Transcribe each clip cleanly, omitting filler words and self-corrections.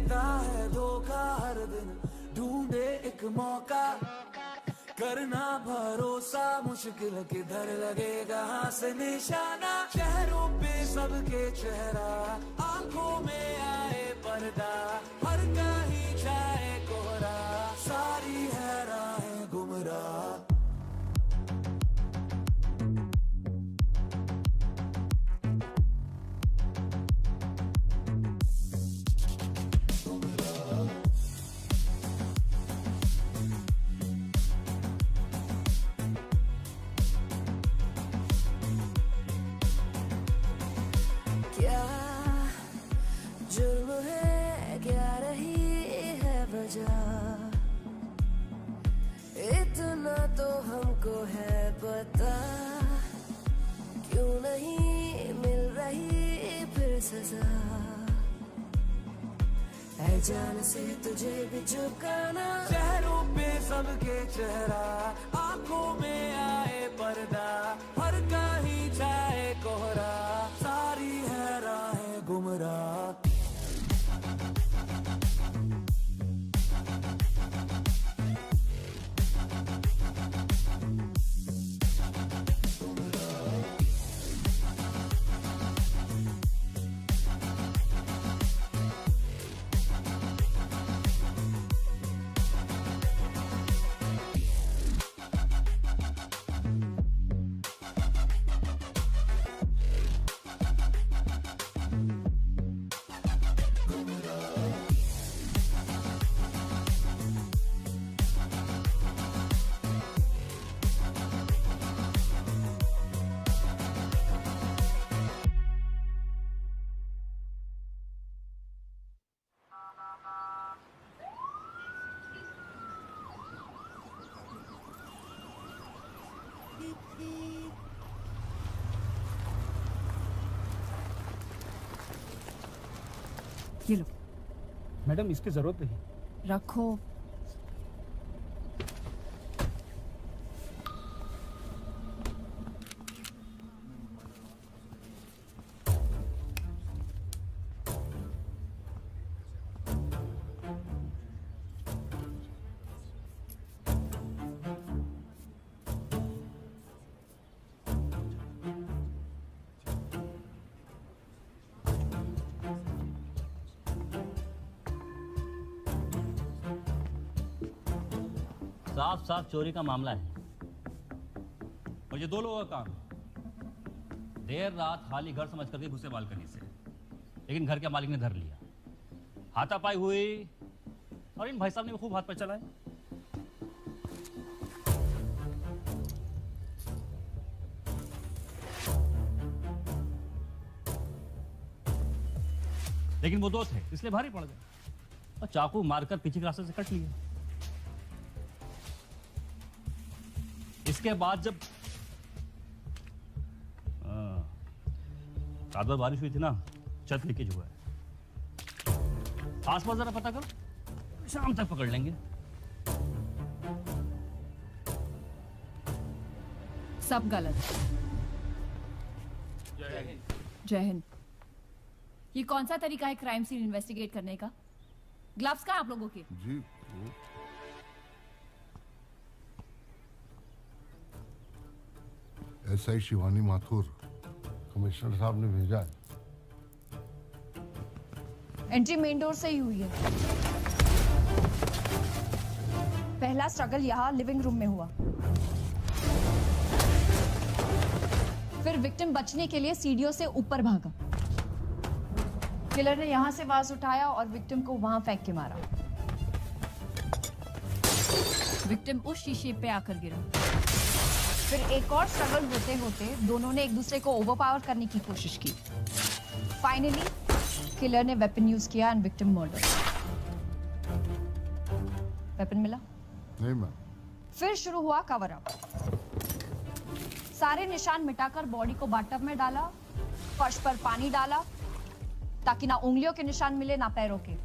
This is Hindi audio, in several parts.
देता है धोखा हर दिन, ढूंढे एक मौका, करना भरोसा मुश्किल किधर लगेगा हाथ से निशाना। चेहरों पे सबके चेहरा, आंखों में आए पर्दा, हर कहीं छाए कोहरा, सारी है राहें गुमराह। क्या जुर्म है, क्या रही है वजह, इतना तो हमको है पता, क्यों नहीं मिल रही फिर सजा। है जान से तुझे भी झुकाना, चेहरों पे सबके चेहरा, आंखों में आए पर्दा, हर कहीं छाए कोहरा, सारी है राहें गुमराह। ये लो। मैडम इसकी जरूरत नहीं। रखो। साफ साफ चोरी का मामला है और ये दो लोगों का काम है। देर रात खाली घर समझ करके घुसे बालकनी से, लेकिन घर के मालिक ने धर लिया। हाथापाई हुई और इन भाई साहब ने खूब हाथ पर चलाए। लेकिन वो दो थे इसलिए भारी पड़ गए और चाकू मारकर पीछे के रास्ते से कट लिया। इसके बाद जब रात भर बारिश हुई थी ना, छत लीकेज हुआ है। आसपास जरा पता करो, शाम तक पकड़ लेंगे। सब गलत। जय हिंद। ये कौन सा तरीका है क्राइम सीन इन्वेस्टिगेट करने का? ग्लव्स कहाँ आप लोगों के? जी एसआई शिवानी माथुर कमिश्नर साहब ने भेजा है। एंट्री मेन डोर से ही हुई है। पहला स्ट्रगल यहाँ लिविंग रूम में हुआ, फिर विक्टिम बचने के लिए सीढ़ियों से ऊपर भागा। किलर ने यहां से वाज उठाया और विक्टिम को वहां फेंक के मारा। विक्टिम उस शीशे पे आकर गिरा। फिर एक और स्ट्रगल होते होते दोनों ने एक दूसरे को ओवरपावर करने की कोशिश की। फाइनली किलर ने वेपन यूज किया एंड विक्टिम मर्डर। वेपन मिला? नहीं मैम। फिर शुरू हुआ कवर अप। सारे निशान मिटाकर बॉडी को बाथटब में डाला, फर्श पर पानी डाला ताकि ना उंगलियों के निशान मिले ना पैरों के।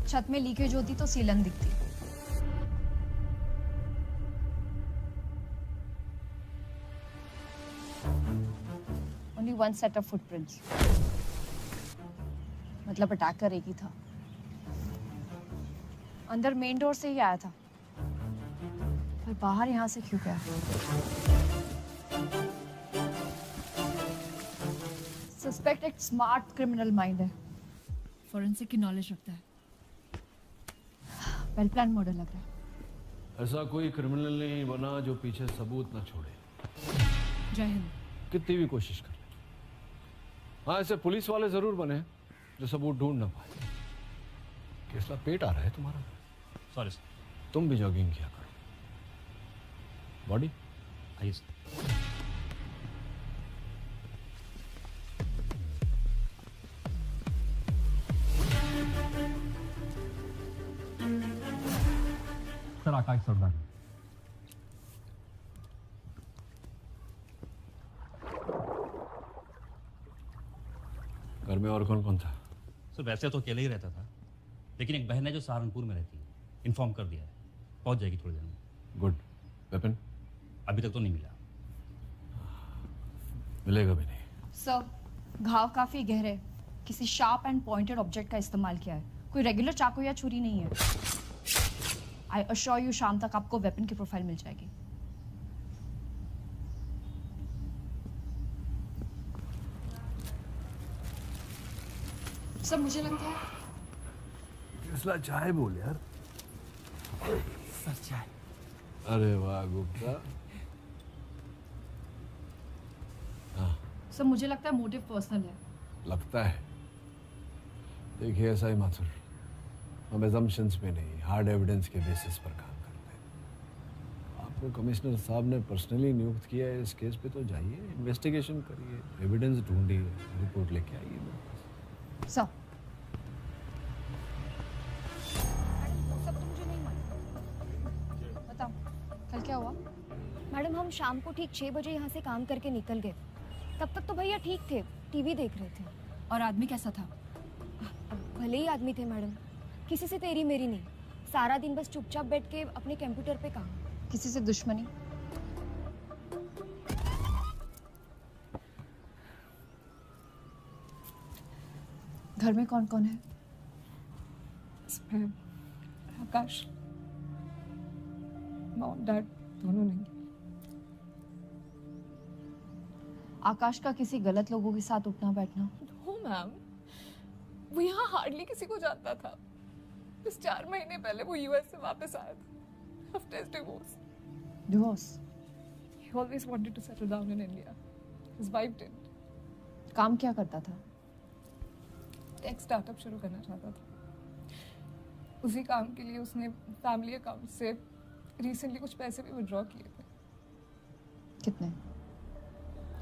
छत में लीकेज होती तो सीलन दिखती। Only one set of footprints. मतलब अटैकर एक ही था। अंदर मेन डोर से ही आया था, पर बाहर यहाँ से क्यों गया? सस्पेक्ट एक स्मार्ट क्रिमिनल माइंड है, फोरेंसिक की नॉलेज रखता है। वेल प्लान मर्डर लग रहा है। ऐसा कोई क्रिमिनल नहीं बना जो पीछे सबूत न छोड़े। जय हिंद। कितनी भी कोशिश कर ले। हाँ, ऐसे पुलिस वाले जरूर बने जो सबूत ढूंढ ना पाए। केसला पेट आ रहा है तुम्हारा। Sorry sir. तुम भी जॉगिंग किया करो। बॉडी आइए सर। सर आकाश सरदार। घर में और कौन कौन था? सर वैसे तो अकेले ही रहता था, लेकिन एक बहन है जो सहारनपुर में रहती है, इन्फॉर्म कर दिया है, पहुंच जाएगी थोड़ी देर में। गुड। वेपन अभी तक तो नहीं मिला। मिलेगा भी नहीं। सर, घाव काफी गहरे, किसी शार्प एंड पॉइंटेड ऑब्जेक्ट का इस्तेमाल किया है, कोई रेगुलर चाकू या छुरी नहीं है। आई अश्योर यू शाम तक आपको वेपन की प्रोफाइल मिल जाएगी। सर मुझे लगता है केसला चाय बोल यार। सर चाय। अरे वाह गुप्ता। हाँ सर मुझे लगता है मोटिव पर्सनल है। लगता है। देखिए ऐसा ही माथुर, हम एजम्पशंस पे नहीं, हार्ड एविडेंस के बेसिस पर काम करते हैं। आपको कमिश्नर साहब ने पर्सनली नियुक्त किया है इस केस पे, तो जाइए, इन्वेस्टिगेशन करिए, एविडेंस ढूंढिए, रिपोर्ट लेके आइए मेरे पास। सर सब तो मुझे नहीं मालूम। बताओ कल क्या हुआ? मैडम हम शाम को ठीक 6 बजे यहाँ से काम करके निकल गए। तब तक तो भैया ठीक थे, टीवी देख रहे थे। और आदमी कैसा था? भले ही आदमी थे मैडम, किसी से तेरी मेरी नहीं, सारा दिन बस चुपचाप बैठ के अपने कंप्यूटर पे काम। किसी से दुश्मनी? घर में कौन कौन है? इसमें आकाश, मॉम डैड दोनों नहीं। आकाश का किसी गलत लोगों के साथ उठना बैठना? नो मैम, वो यहाँ हार्डली किसी को जानता था। बस 4 महीने पहले वो यूएस से वापस आया था after his divorce. Divorce? He always wanted to settle down in India. His wife didn't. काम क्या करता था? टेक स्टार्टअप शुरू करना चाहता था। उसी काम के लिए उसने फैमिली अकाउंट से रिसेंटली कुछ पैसे भी विड्रॉ किए थे। कितने?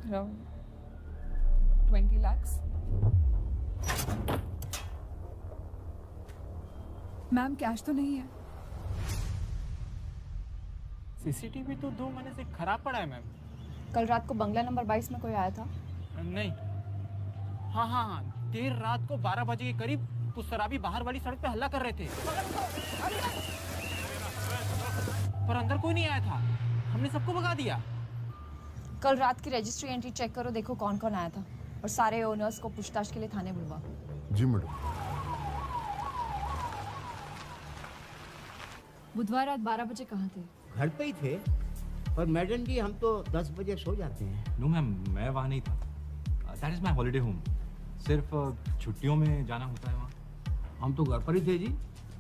Around 20 lakhs. मैम कैश तो नहीं है। सीसीटीवी तो 2 महीने से खराब पड़ा है मैम। कल रात को बंगला नंबर 22 में कोई आया था? नहीं। हाँ, देर रात को 12 बजे के करीब कुछ शराबी बाहर वाली सड़क पे हल्ला कर रहे थे, पर अंदर कोई नहीं आया था। हमने सबको भगा दिया। कल रात की रजिस्ट्री एंट्री चेक करो, देखो कौन कौन आया था, और सारे ओनर्स को पूछताछ के लिए थाने बुलवा। जी मैडम। बुधवार रात 12 बजे कहाँ थे? घर पे ही थे, पर मैडम जी हम तो 10 बजे सो जाते हैं। नो मैम, मैं वहाँ नहीं था। That is my holiday home. सिर्फ छुट्टियों में जाना होता है वहाँ। हम तो घर पर ही थे जी,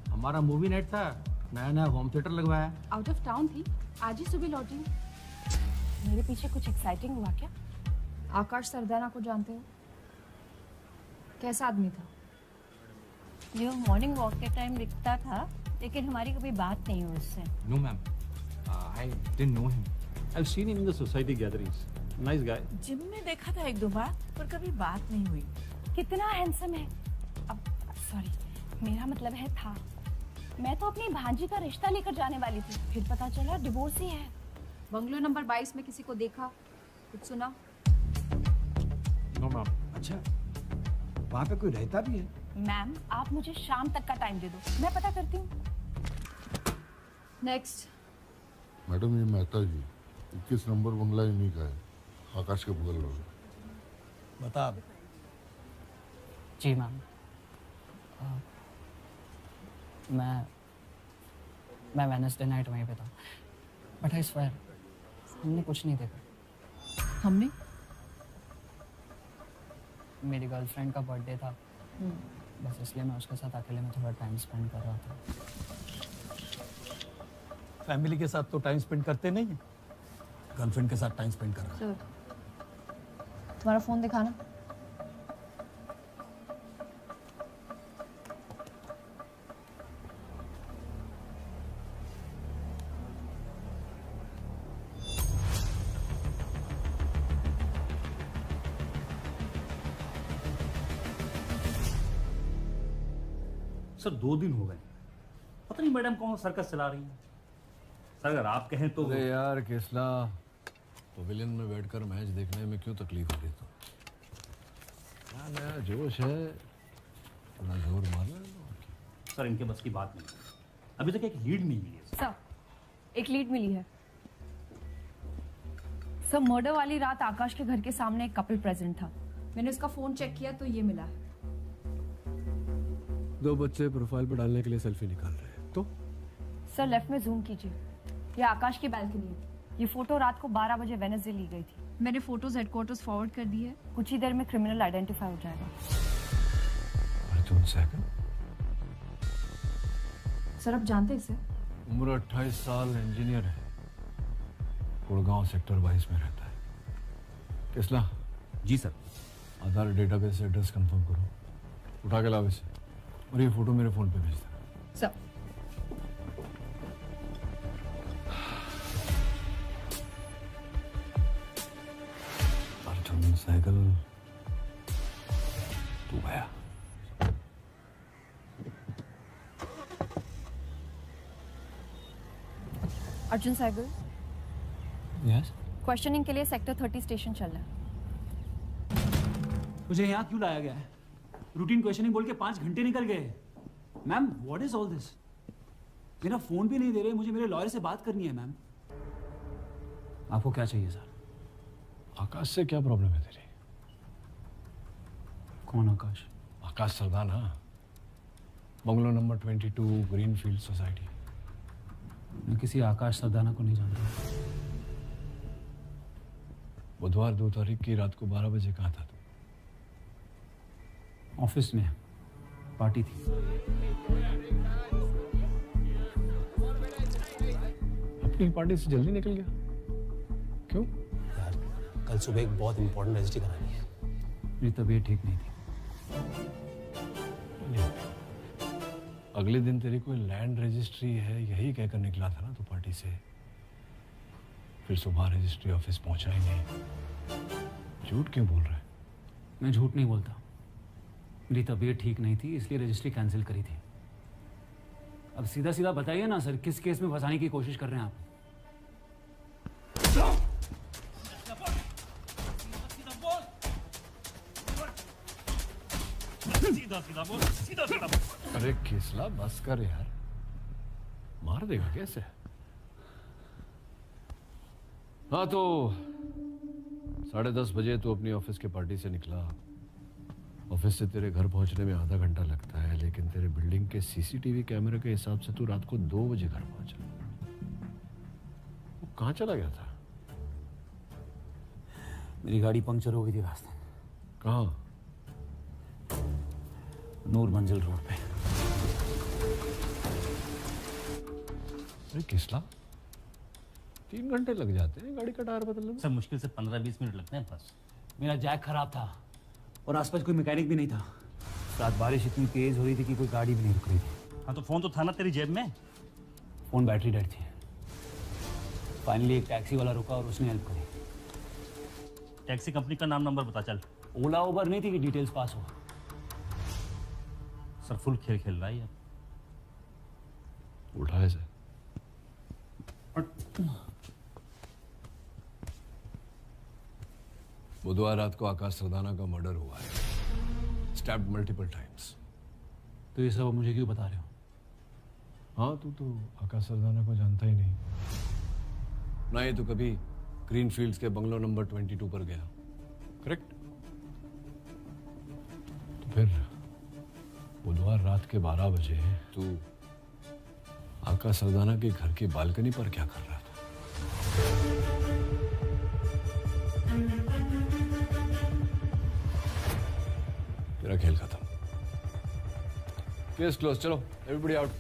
हमारा मूवी नाइट था, नया होम थिएटर लगवाया। आउट ऑफ टाउन थी, आज ही सुबह लौटी। मेरे पीछे कुछ एक्साइटिंग हुआ क्या? आकाश सरदाना को जानते हो? कैसा आदमी था? जो मॉर्निंग वॉक के टाइम दिखता था, लेकिन हमारी कभी बात नहीं हुई उससे। No ma'am, I didn't know him. I have seen him in the society gatherings. Nice guy. Gym में देखा था 1-2 बार, पर कभी बात नहीं हुई। कितना हैंडसम है। अब सॉरी, मेरा मतलब है था। मैं तो अपनी भांजी का रिश्ता लेकर जाने वाली थी, फिर पता चला डिवोर्स ही है। बंगलो नंबर 22 में किसी को देखा, कुछ सुना? No ma'am. अच्छा, वहाँ पे कोई रहता भी है? मैम आप मुझे शाम तक का टाइम दे दो, मैं पता करती हूँ। नेक्स्ट। मैडम ये मेहता जी 21 नंबर बंगला इन्हीं का है, आकाश के बगल में। बता अब। जी मैम। मैं वेडनेसडे नाइट वहीं पे था, बट आई स्वेयर हमने कुछ नहीं देखा। हमने? मेरी गर्लफ्रेंड का बर्थडे था, बस इसलिए मैं उसके साथ अकेले में थोड़ा टाइम स्पेंड कर रहा था। फैमिली के साथ तो टाइम स्पेंड करते नहीं, गर्लफ्रेंड के साथ टाइम स्पेंड कर रहा है। तुम्हारा फोन दिखाना। सर 2 दिन हो गए, पता नहीं मैडम कौन सर्कस चला रही है। सर अगर आप कहें तो। अरे यार केसला, पवेलियन में बैठकर मैच देखने में क्यों तकलीफ हो रही? तो क्या नया जोश है, थोड़ा जोर मार लो। सर इनके बस की बात नहीं, अभी तक एक लीड नहीं मिली है। सर एक लीड मिली है। सर मर्डर वाली रात आकाश के घर के सामने एक कपल प्रेजेंट था। मैंने उसका फोन चेक किया तो ये मिला है। 2 बच्चे प्रोफाइल पर डालने के लिए सेल्फी निकाल रहे हैं तो? सर लेफ्ट में जूम कीजिए, ये आकाश की बैल्कनी है। ये फोटो रात को 12 बजे वेडनेसडे ली गई थी। मैंने फोटोज हेडक्वार्टर्स फॉरवर्ड कर दी है, कुछ ही देर में क्रिमिनल आइडेंटिफाई हो जाएगा। अर्जुन सहगल? सर आप जानते हैं इसे? उम्र 28 साल, इंजीनियर है, गुड़गांव सेक्टर 22 में रहता है। केसला? जी सर। आधार डेटाबेस से एड्रेस कंफर्म करो, उठा के लाओ इसे, और ये फोटो मेरे फोन पे भेज देना। सर अर्जुन सहगल तू गया। अर्जुन सहगल, यस? क्वेश्चनिंग के लिए सेक्टर 30 स्टेशन चल रहा है। मुझे यहाँ क्यों लाया गया है? रूटीन क्वेश्चनिंग बोल के 5 घंटे निकल गए। Ma'am what is all this? मेरा फोन भी नहीं दे रहे, मुझे मेरे लॉयर से बात करनी है। मैम आपको क्या चाहिए सर? आकाश से क्या प्रॉब्लम है तेरी? कौन Akash? Akash Sardana, bungalow number 22, Greenfield society. मैं किसी आकाश सरदाना को नहीं जानता। बुधवार 2 तारीख की रात को 12 बजे कहाँ था तू? ऑफिस में पार्टी थी। अपनी पार्टी से जल्दी निकल गया क्यों? यार कल सुबह एक बहुत इंपॉर्टेंट रजिस्ट्री करानी है। मेरी तबीयत ठीक नहीं थी। अगले दिन तेरी कोई लैंड रजिस्ट्री है यही कहकर निकला था ना तू पार्टी से, फिर सुबह रजिस्ट्री ऑफिस पहुंचा ही नहीं। झूठ क्यों बोल रहा है? मैं झूठ नहीं बोलता, मेरी तबीयत ठीक नहीं थी इसलिए रजिस्ट्री कैंसिल करी थी। अब सीधा सीधा बताइए ना सर, किस केस में फंसाने की कोशिश कर रहे हैं आप? सीधा सीधा बोल, सीधा सीधा बोल। अरे केसला बस कर यार, मार देगा कैसे? हाँ तो 10:30 बजे तू अपनी ऑफिस के पार्टी से निकला। ऑफिस से तेरे घर पहुंचने में आधा घंटा लगता है, लेकिन तेरे बिल्डिंग के सीसीटीवी कैमरे के हिसाब से तू रात को 2 बजे घर पहुंचा। वो कहाँ चला गया था? मेरी गाड़ी पंक्चर हो गई थी रास्ते। कहाँ? नूर मंजिल रोड पे। अरे किसला 3 घंटे लग जाते हैं गाड़ी का टायर बदलने में? सर मुश्किल से 15-20 मिनट लगते हैं बस। मेरा जैक खराब था और आसपास कोई मैकेनिक भी नहीं था। रात बारिश इतनी तेज हो रही थी कि कोई गाड़ी भी नहीं रुक रही थी। हाँ तो फोन तो था ना तेरी जेब में? फोन बैटरी डेड थी। फाइनली एक टैक्सी वाला रुका और उसने हेल्प करी। टैक्सी कंपनी का नाम नंबर बता चल। ओला ओबर नहीं थी कि डिटेल्स पास हो। सर फुल खेल खेल रहा है यार। उठा ऐसे। बुधवार रात को आकाश सरदाना का मर्डर हुआ है, स्टैब्ड मल्टीपल टाइम्स। तो ये सब मुझे क्यों बता रहे हो? हाँ तू तो आकाश सरदाना को जानता ही नहीं, ना ही तो कभी ग्रीनफील्ड्स के बंगलो नंबर 22 पर गया, करेक्ट? तो फिर बुधवार रात के 12 बजे तू आका सरदाना के घर की बालकनी पर क्या कर रहा था? तेरा खेल खत्म। Case close. चलो एवरीबॉडी आउट।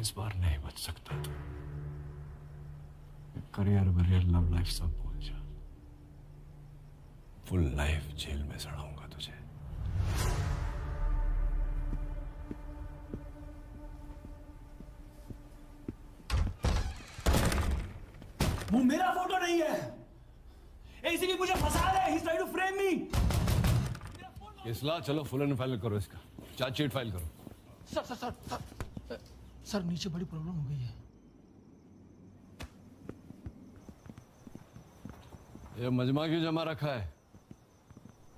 इस बार नहीं बच सकता तू। करियर वरियर लव लाइफ सब भूल जा। फुल लाइफ जेल में सड़ाऊंगा तुझे। वो मेरा फोटो नहीं है। एसीपी मुझे फंसा रहा है। He's trying to frame me. इसला चलो फुल एंड फाइल करो इसका। चार्जशीट फाइल करो। Sir sir sir sir sir नीचे बड़ी प्रॉब्लम हो गई है। ये मजमा क्यों जमा रखा है?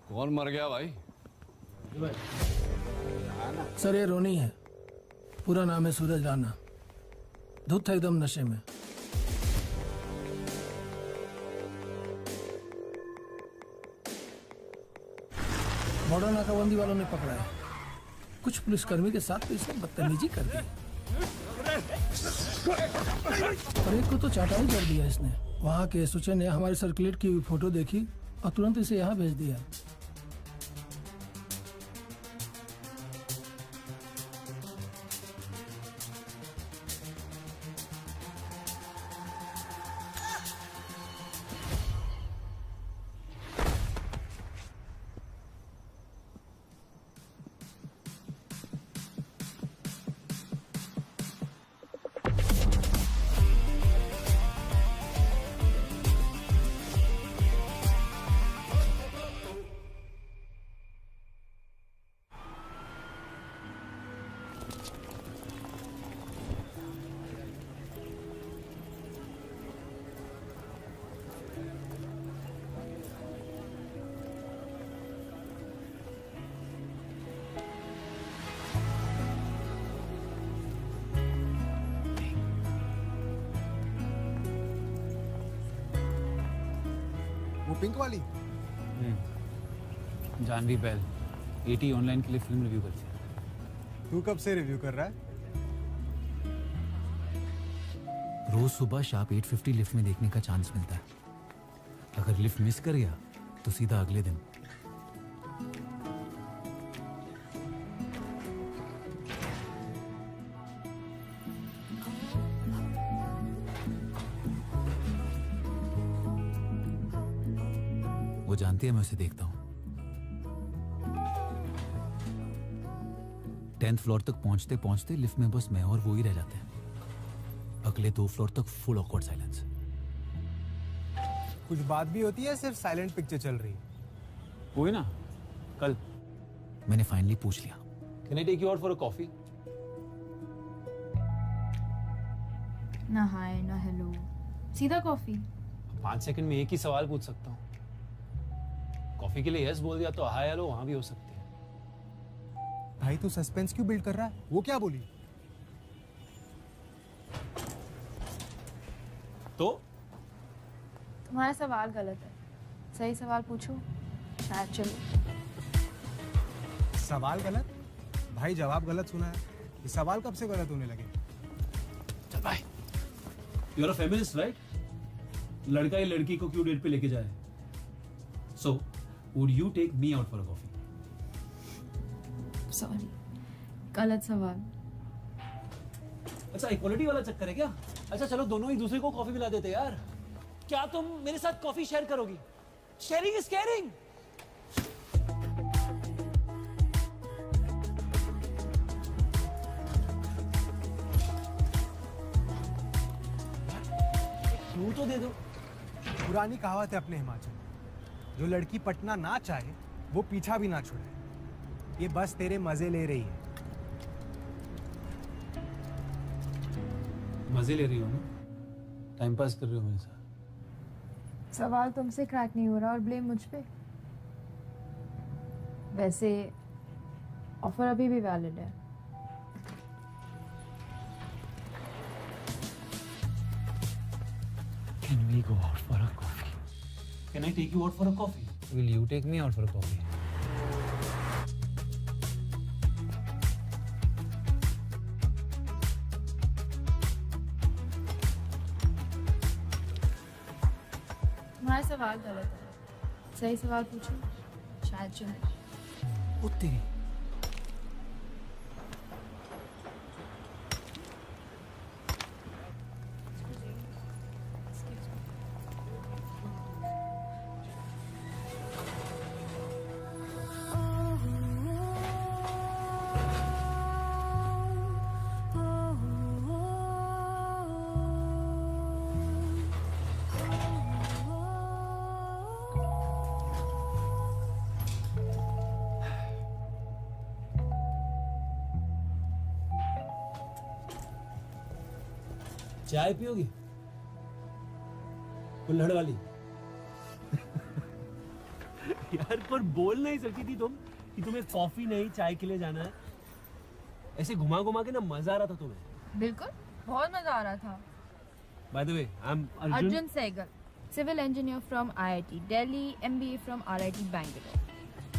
कौन मर गया भाई? सर ये रोनी है। पूरा नाम है सूरज राणा। धुत था एकदम नशे में। बॉर्डर नाकाबंदी वालों ने पकड़ा है। कुछ पुलिसकर्मी के साथ तो इसने बदतमीजी कर दी और एक को तो चाटा ही कर दिया इसने। वहाँ के एसोचे ने हमारी सर्कुलेट की हुई फोटो देखी और तुरंत इसे यहाँ भेज दिया। पिंक वाली जानवी बैल एटी ऑनलाइन के लिए फिल्म रिव्यू करती है। तू कब से रिव्यू कर रहा है? रोज सुबह शार्प 8:50 लिफ्ट में देखने का चांस मिलता है। अगर लिफ्ट मिस कर गया तो सीधा अगले दिन। वो जानती है मैं उसे देखता हूं। 10th फ्लोर तक पहुंचते पहुंचते लिफ्ट में बस मैं और वो ही रह जाते हैं। अगले 2 फ्लोर तक फुल ऑकवर्ड साइलेंस। कुछ बात भी होती है, सिर्फ साइलेंट पिक्चर चल रही? हुई ना कल। मैंने फाइनली पूछ लिया। Can I take you out for a coffee? ना हाय ना हेलो, सीधा कॉफी। 5 सेकंड में एक ही सवाल पूछ सकता हूँ। कॉफी के लिए यस बोल दिया तो हाय हेलो वहां भी हो सकती है। भाई तू सस्पेंस क्यों बिल्ड कर रहा है? वो क्या बोली? तो तुम्हारा सवाल गलत है। सही सवाल पूछो शायद चलो। सवाल गलत? भाई जवाब गलत सुना है। ये सवाल कब से गलत होने लगे? चल भाई। You are a feminist right? लड़का या लड़की को क्यों डेट पे लेके जाए? So would you take me out for a coffee? Sorry, गलत सवाल। अच्छा इक्वालिटी वाला चक्कर है क्या? अच्छा चलो दोनों एक दूसरे को कॉफी पिला देते यार। क्या तुम मेरे साथ कॉफी शेयर करोगी? Sharing is caring. क्यों तो दे दो। पुरानी कहावत है अपने हिमाचल, जो लड़की पटना ना चाहे वो पीछा भी ना छोड़े। ये बस तेरे मजे ले रही है। मजे ले रही हो ना? टाइम पास कर रही हो मेरे साथ। सवाल तुमसे क्रैक नहीं हो रहा और ब्लेम मुझ पे। वैसे ऑफर अभी भी वैलिड है। Can we go out for a coffee? Can I take you out for a coffee? Will you take me out for a coffee? तुम्हारा सवाल गलत है, सही सवाल पूछो, शायद चले। वो तेरी चाय पियोगी कुल्हड़ वाली? यार पर बोल नहीं सकती थी तुम कि तुम्हें कॉफी नहीं चाय के लिए जाना है? ऐसे घुमा घुमा के ना मजा आ रहा था तुम्हें। बिल्कुल, बहुत मजा आ रहा था। By the way I am Arjun Sehgal, civil engineer from IIT Delhi, MBA from RIT Bangalore,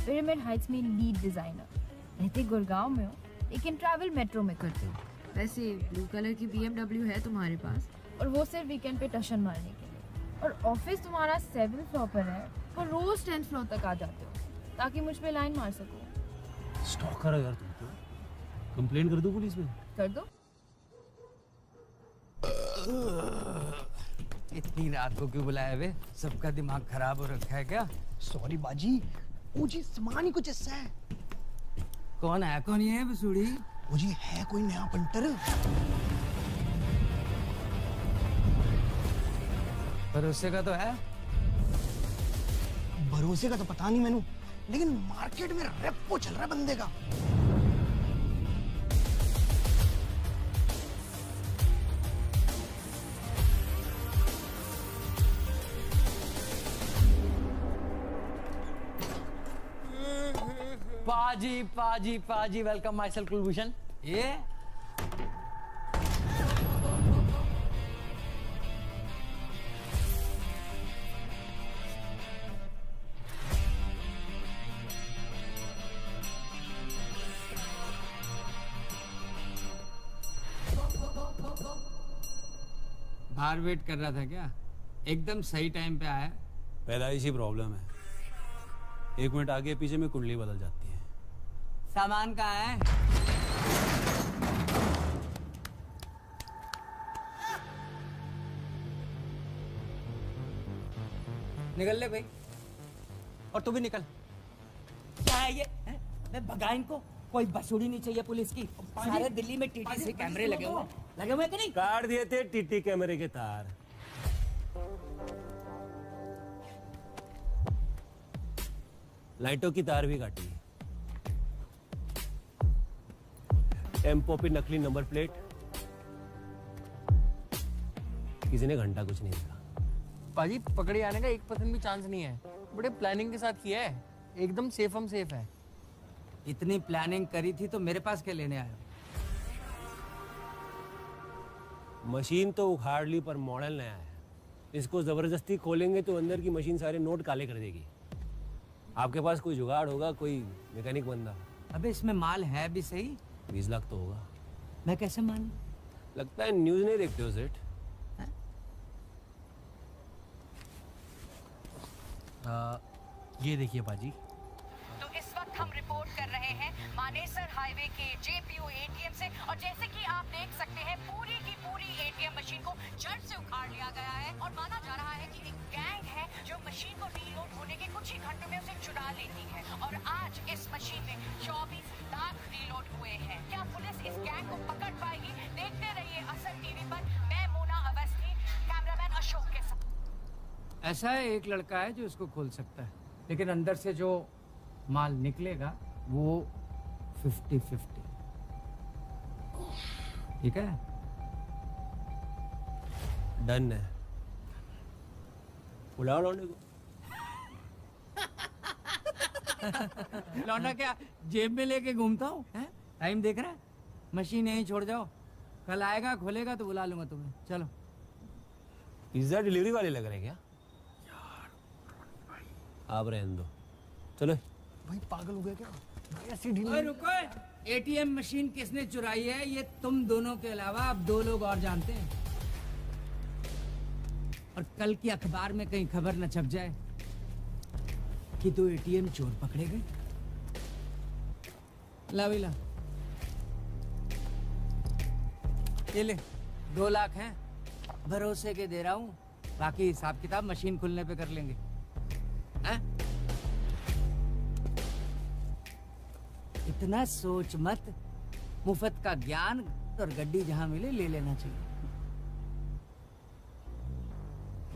Pyramid Heights में लीड डिजाइनर। रहते गुड़गांव में हो लेकिन ट्रैवल मेट्रो में करते हो। वैसे ब्लू कलर की BMW है तुम्हारे पास, और वो सिर्फ वीकेंड पे टशन मारने के लिए। और ऑफिस तुम्हारा 7th फ्लोर पर है और रोज 10th फ्लोर तक आ जाते हो ताकि मुझ पे लाइन मार सको। स्टॉकर हो यार तुम तो। कंप्लेंट कर दो पुलिस में? कर दो। इतनी रात को क्यों बुलाया वे? सबका दिमाग खराब हो रखा है क्या? सॉरी बाजी, वो जी सामान ही कुछ ऐसा है। कौन है? कौन ये है बसूड़ी? वो जी है कोई नया पंटर। भरोसे का तो है। भरोसे का तो पता नहीं मैनू, लेकिन मार्केट में रेपो चल रहा है बंदे का। पाजी पाजी पाजी, वेलकम माय सेल्फ कुलभूषण। ये बाहर वेट कर रहा था क्या? एकदम सही टाइम पे आया। पैदाइशी प्रॉब्लम है, 1 मिनट आगे पीछे में कुंडली बदल जाती है। सामान कहाँ है? निकल ले भाई। और तू भी निकल। क्या है ये? मैं भगा इनको। कोई बसूड़ी नहीं चाहिए पुलिस की। सारे दिल्ली में TTC कैमरे लगे हुए कि नहीं? काट दिए थे TT कैमरे के तार। लाइटों की तार भी काटी। टेम्पो पे नकली नंबर प्लेट। किसी ने घंटा कुछ नहीं दिया। पाजी पकड़े आने का 1% भी चांस नहीं है। बड़े प्लानिंग के साथ किया है, एकदम सेफ हम सेफ है। इतनी प्लानिंग करी थी तो मेरे पास क्या लेने आए? मशीन तो उखाड़ ली पर मॉडल नया है। इसको जबरदस्ती खोलेंगे तो अंदर की मशीन सारे नोट काले कर देगी। आपके पास कोई जुगाड़ होगा, कोई मैकेनिक बंदा? अबे इसमें माल है भी सही। 20 लाख तो होगा। मैं कैसे मानूं? लगता है न्यूज नहीं देखते हो सेठ। ये देखिए पाजी। तो इस वक्त हम रिपोर्ट कर रहे हैं मानेसर हाईवे के JPO ATM से, और जैसे कि आप देख सकते हैं पूरी की पूरी ATM मशीन को जड़ से उखाड़ लिया गया है। और माना जा रहा है कि एक गैंग है जो मशीन को रीलोड होने के कुछ ही घंटों में उसे चुरा लेती है। और आज इस मशीन में 24 लाख रीलोड हुए हैं। क्या पुलिस इस गैंग को पकड़ पाएगी? देखते रहिए असर TV पर। मैं मोना अवस्थी, कैमरामैन अशोक के साथ। ऐसा है, एक लड़का है जो इसको खोल सकता है, लेकिन अंदर से जो माल निकलेगा वो 50-50। ठीक है? डन है। बुलाओ लौंडे को। लौंडा क्या जेब में लेके घूमता हूँ? टाइम देख रहा है? मशीन यहीं छोड़ जाओ, कल आएगा खोलेगा तो बुला लूंगा तुम्हें। चलो। पिज्जा डिलीवरी वाले लग रहे हैं क्या? आप रहने दो, चलो। भाई पागल हो गया क्या? ऐसी ओए रुको, एटीएम मशीन किसने चुराई है ये तुम दोनों के अलावा अब 2 लोग और जानते हैं। और कल की अखबार में कहीं खबर न छप जाए कि 2 एटीएम चोर पकड़े गए। ला भी ला, ये ले 2 लाख हैं, भरोसे के दे रहा हूँ, बाकी हिसाब किताब मशीन खुलने पे कर लेंगे। हैं? इतना सोच मत, मुफ्त का ज्ञान और गड्डी जहां मिले ले लेना चाहिए।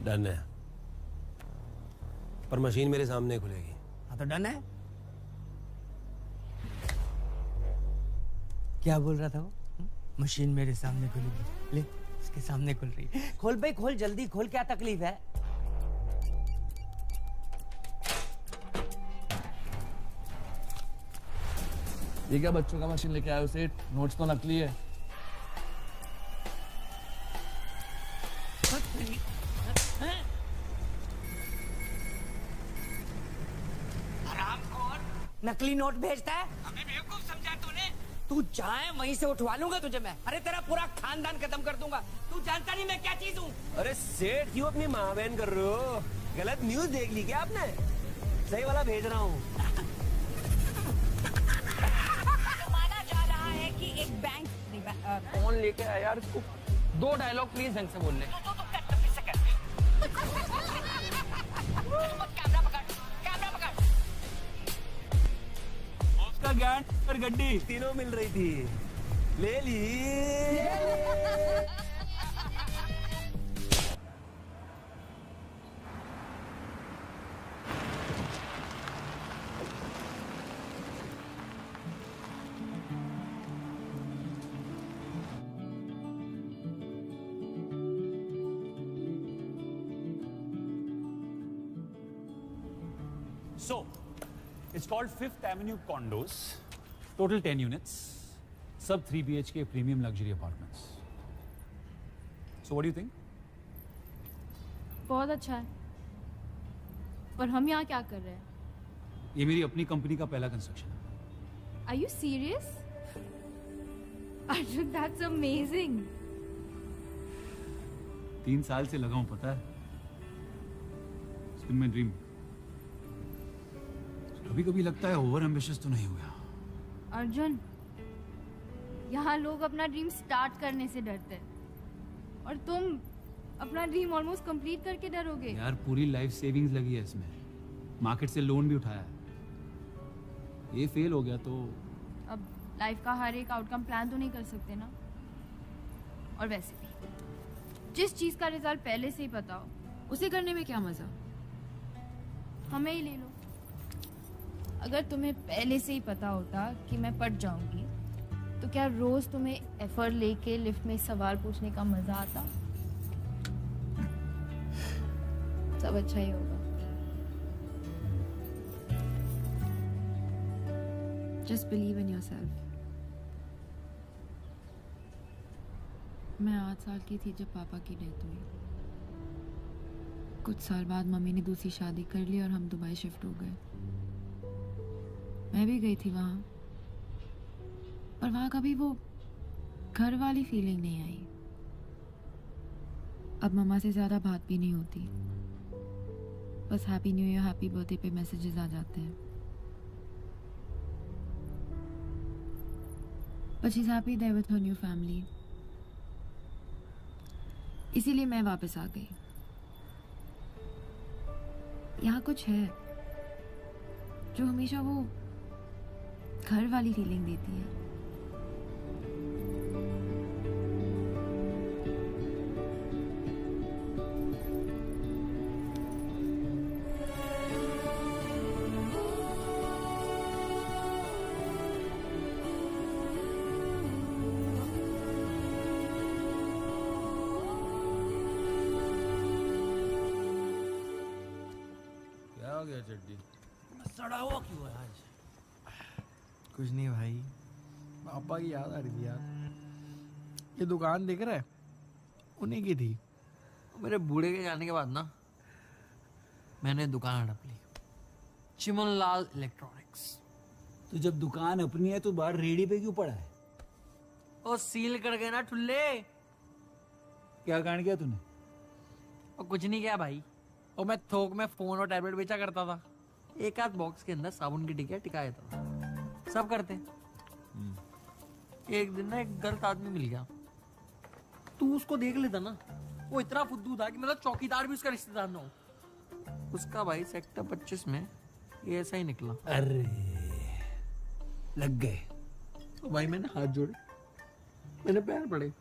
डन है, पर मशीन मेरे सामने खुलेगी। हाँ तो डन है। क्या बोल रहा था वो? मशीन मेरे सामने खुलेगी। ले, इसके सामने खुल रही है। खोल भाई खोल, जल्दी खोल, क्या तकलीफ है? ये क्या बच्चों का मशीन लेके आए हो सेठ? नोट्स तो नकली है। नकली नोट भेजता है? हमें बेवकूफ समझा तूने? तू चाहे वहीं से उठवा लूंगा तुझे मैं। अरे तेरा पूरा खानदान खत्म कर दूंगा। तू जानता नहीं मैं क्या चीज हूँ। अरे सेठ क्यों अपनी माँ बहन कर रहे हो? गलत न्यूज देख ली क्या आपने? सही वाला भेज रहा हूँ। माना जा रहा है कि एक बैंक फोन लेके आया यार, इसको 2 डायलॉग प्लीज ढंग से बोल ले। कैमरा पकड़, कैमरा पकड़। उसका ज्ञान पर गड्डी तीनों मिल रही थी, ले ली। So, it's called Fifth Avenue Condos. Total 10 units. Sub 3 BHK premium luxury apartments. So, what do you think? बहुत अच्छा है, पर हम यहाँ क्या कर रहे हैं? ये मेरी अपनी कंपनी का पहला कंस्ट्रक्शन है। Are you serious? Arjun, that's amazing. 3 साल से लगा हूं, पता है? It's been my dream. कभी कभी लगता है ओवर एम्बिशियस तो नहीं हुआ। अर्जुन, यहाँ लोग अपना ड्रीम स्टार्ट करने से डरते हैं और तुम अपना ड्रीम ऑलमोस्ट कंप्लीट करके डरोगे। यार पूरी लाइफ सेविंग्स लगी है इसमें, मार्केट से लोन भी उठाया है। ये फेल हो गया तो अब लाइफ का हर एक आउटकम प्लान तो नहीं कर सकते ना। और वैसे भी जिस चीज का रिजल्ट पहले से ही पता हो उसे करने में क्या मजा। हमें ही ले लो, अगर तुम्हें पहले से ही पता होता कि मैं पढ़ जाऊंगी तो क्या रोज तुम्हें एफर्ट लेके लिफ्ट में सवाल पूछने का मजा आता? सब अच्छा ही होगा। Just believe in yourself. मैं 8 साल की थी जब पापा की डेथ हुई। कुछ साल बाद मम्मी ने दूसरी शादी कर ली और हम दुबई शिफ्ट हो गए। मैं भी गई थी वहाँ, पर वहाँ कभी वो घर वाली फीलिंग नहीं आई। अब मम्मा से ज़्यादा बात भी नहीं होती, बस happy new year happy birthday पे मैसेजेस आ जाते हैं। But she's happy there with her new family. इसीलिए मैं वापस आ गई। यहाँ कुछ है जो हमेशा वो घर वाली फीलिंग देती है। क्या हो गया चड्डी? सड़ा हुआ क्यों है आज? कुछ नहीं भाई, पापा की याद आ रही थी यार। ये दुकान देख रहा है, उन्हीं की थी। मेरे बूढ़े के जाने के बाद ना मैंने दुकान हड़प ली, चिमनलाल इलेक्ट्रॉनिक्स। तो जब दुकान अपनी है तो बाहर रेडी पे क्यों पड़ा है? और सील कर गए ना ठुल्ले। क्या कांड किया तूने? और कुछ नहीं किया भाई, और मैं थोक में फोन और टैबलेट बेचा करता था। एक आध बॉक्स के अंदर साबुन की टिकिया टिकाया था, सब करते। एक दिन ना एक गलत आदमी मिल गया, तू उसको देख लेता ना, वो इतना फुद्दू था कि मतलब चौकीदार भी उसका रिश्तेदार ना हो। उसका भाई सेक्टर 25 में ये ऐसा ही निकला। अरे लग गए। तो भाई मैंने हाथ जोड़े, मैंने पैर पड़े,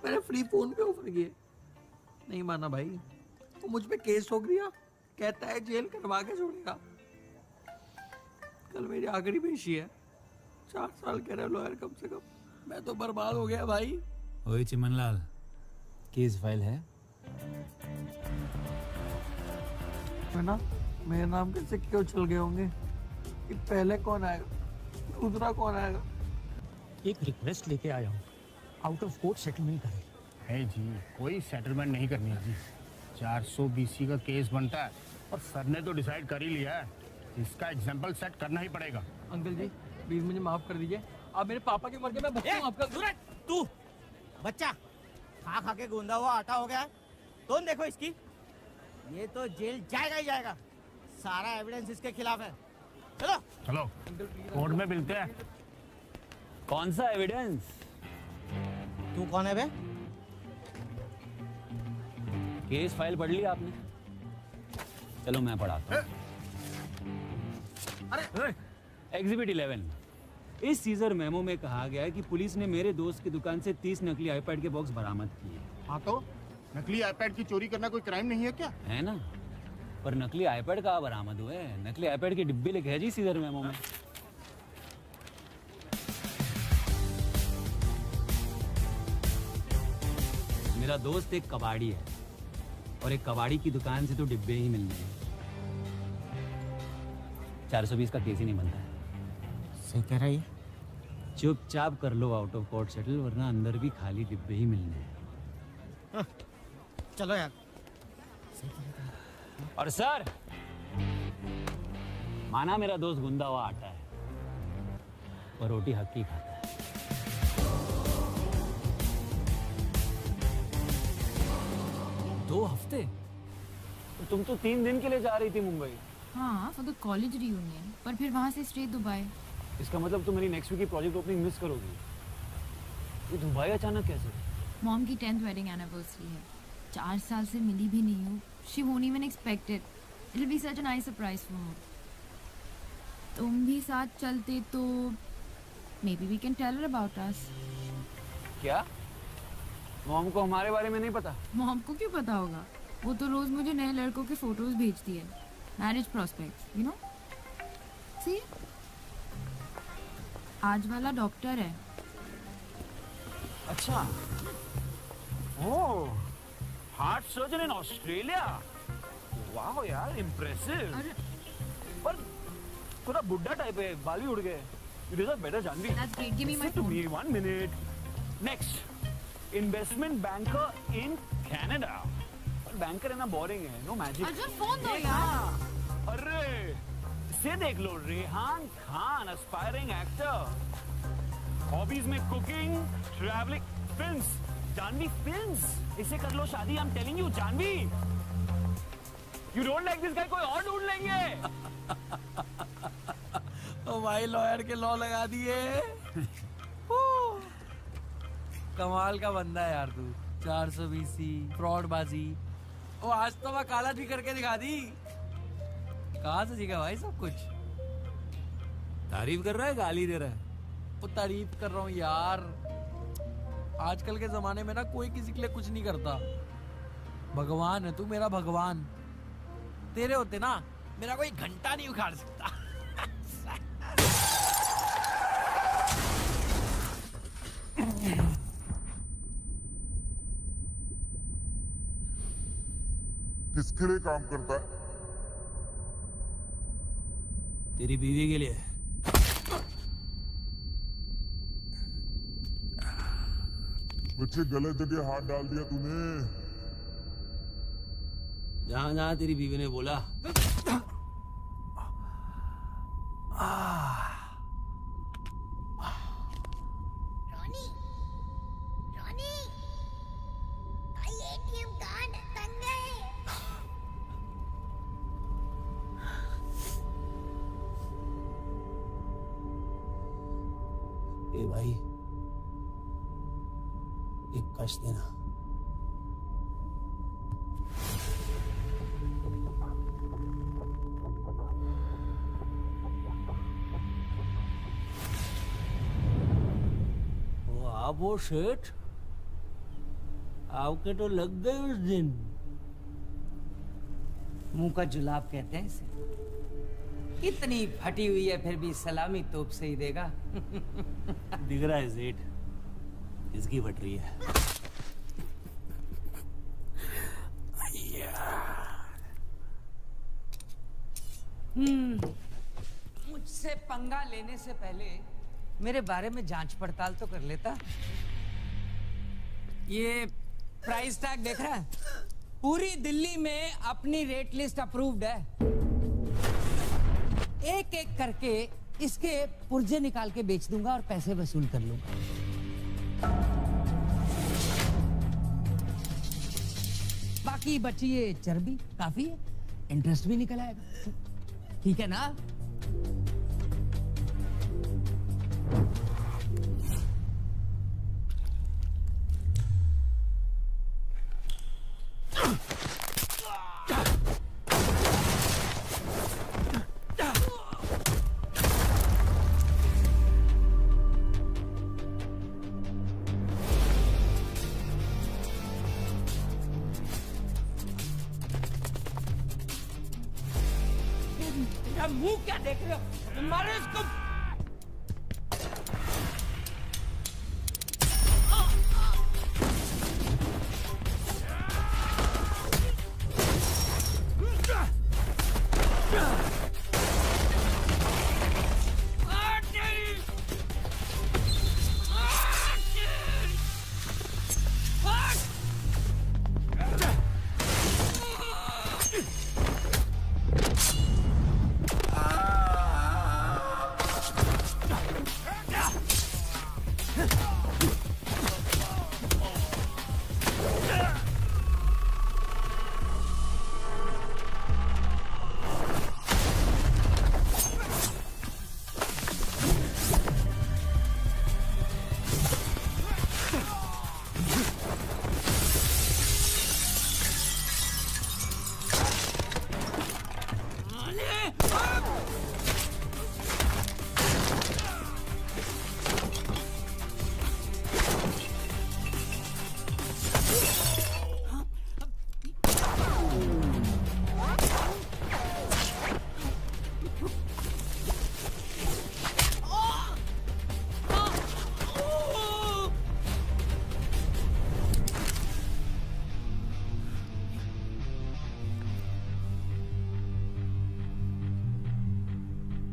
मैंने फ्री फोन पे ऑफर किए, नहीं माना भाई। वो मुझ पे केस ठोक दिया, कहता है जेल करवा के छोड़ेगा। कल मेरी आखिरी पेशी है, 4 साल कह रहे लॉयर कम से कम। मैं तो बर्बाद हो गया भाई। ओए चिमनलाल, केस फाइल है? है ना, मेरे नाम के सिक्के उछल गए होंगे कि पहले कौन आएगा, दूसरा कौन आएगा। एक रिक्वेस्ट लेके आया हूँ, आउट ऑफ कोर्ट सेटलमेंट करें। है जी, कोई सेटलमेंट नहीं करनी है जी। 420 का केस बनता है और सर ने तो डिसाइड कर ही लिया है, इसका एग्जाम्पल सेट करना ही पड़ेगा। अंकल जी प्लीज मुझे माफ कर दीजिए, आप मेरे पापा के मर के मैं भुगतूं आपका। तू बच्चा खा खा के गूंदा हुआ आटा हो गया है। तुम देखो इसकी, ये तो जेल जाएगा ही जाएगा। सारा एविडेंस इसके खिलाफ है। चलो चलो कोर्ट में मिलते हैं। कौन सा एविडेंस? तू कौन है बे? केस फाइल पढ़ लिया आपने? चलो मैं पढ़ाता हूँ। एग्जिबिट 11, इस सीजर मेमो में कहा गया है कि पुलिस ने मेरे दोस्त की दुकान से 30 नकली आईपैड के बॉक्स बरामद किए। हाँ तो नकली आईपैड की चोरी करना कोई क्राइम नहीं है क्या? है ना, पर नकली आईपैड कहाँ बरामद हुए? नकली आईपैड के डिब्बे लिखे हैं जी सीजर मेमो में। मेरा दोस्त एक कबाड़ी है और एक कबाड़ी की दुकान से तो डिब्बे ही मिलने हैं। 420 का केस ही नहीं बनता है। सही कह रहा है। चुपचाप कर लो आउट ऑफ कोर्ट सेटल, वरना अंदर भी खाली डिब्बे ही मिलने हैं। चलो यार। और सर, माना मेरा दोस्त गुंदा हुआ आटा है और रोटी हक्की खाता है। 2 हफ्ते? तुम तो 3 दिन के लिए जा रही थी मुंबई। हाँ, फॉर द कॉलेज रियूनियन, पर फिर वहाँ से स्ट्रेट दुबई। इसका मतलब तुम मेरी नेक्स्ट वीक की प्रोजेक्ट ओपनिंग मिस करोगी। ये दुबई अचानक कैसे? मॉम की 10th वेडिंग एनिवर्सरी है। 4 साल से मिली भी नहीं हूँ। She won't even expect it. It will be such a nice surprise for her. तुम भी साथ चलते तो maybe we can tell her about us. क्या? मॉम को हमारे बारे में नहीं पता? मॉम को क्यों पता होगा? वो तो रोज मुझे नए लड़कों के फोटोज भेजती है, मैरिज प्रॉस्पेक्ट्स, यू नो। सी, आज वाला डॉक्टर है। अच्छा, ओह, हार्ट सर्जन इन ऑस्ट्रेलिया। वाह यार, इम्प्रेसिव। पर थोड़ा बुड्ढा टाइप है, बाल भी उड़ गए। You deserve better, Janvi. That's great. Give me my Listen to phone. me 1 minute. Next, investment banker in Canada. Banker है ना, बोरिंग है, नो मैजिक। अर्जुन फोन दो यार। अरे से देख लो, Rehan Khan, aspiring actor, hobbies में cooking, travelling, films. Janvi films, इसे कर लो शादी। I am telling you Janvi. You don't like this guy, कोई और ढूंढ लेंगे। ओ भाई, लॉयर के लॉ लगा दिए। कमाल का बंदा है यार तू। 420, फ्रॉडबाजी। ओ आज तो मैं काला भी करके दिखा दी। कहाँ से सीखा भाई सब कुछ? तारीफ कर रहा है, गाली दे रहा है? वो तारीफ कर रहा हूँ यार। आजकल के जमाने में ना कोई किसी के लिए कुछ नहीं करता। भगवान है तू, मेरा भगवान। तेरे होते ना मेरा कोई घंटा नहीं उखाड़ सकता। किसके लिए काम करता है? तेरी बीवी के लिए। बच्चे, गलत जगह हाथ डाल दिया तूने। जहां जहां तेरी बीवी ने बोला ए भाई एक कश देना। वाह वो शेठ, आपके तो लग गए उस दिन। मुंह का जुलाब कहते हैं इसे। इतनी फटी हुई है फिर भी सलामी तोप से ही देगा। दिख रहा है सेठ, इसकी फट रही है। मुझसे पंगा लेने से पहले मेरे बारे में जांच पड़ताल तो कर लेता। ये प्राइस टैग देख रहा है? पूरी दिल्ली में अपनी रेट लिस्ट अप्रूव्ड है। एक एक करके इसके पुर्जे निकाल के बेच दूंगा और पैसे वसूल कर लूंगा। बाकी बची ये चर्बी काफी है, इंटरेस्ट भी निकल आएगा। ठीक है ना? मुंह क्या देख रहे हो? मारो इसको।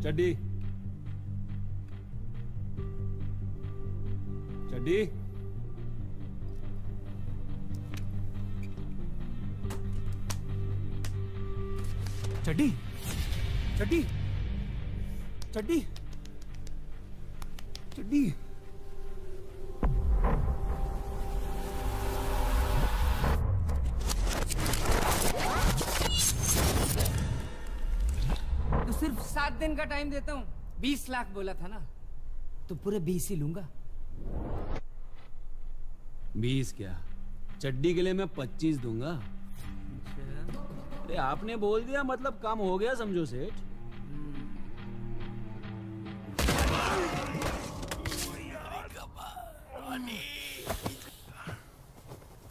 चड्डी चड्डी चड्डी चड्डी चड्डी चड्डी तो सिर्फ 7 दिन का टाइम देता हूँ। 20 लाख बोला था ना, तो पूरे 20 ही लूंगा। 20 क्या, चड्डी के लिए मैं 25 दूंगा। अरे आपने बोल दिया मतलब काम हो गया समझो सेठ।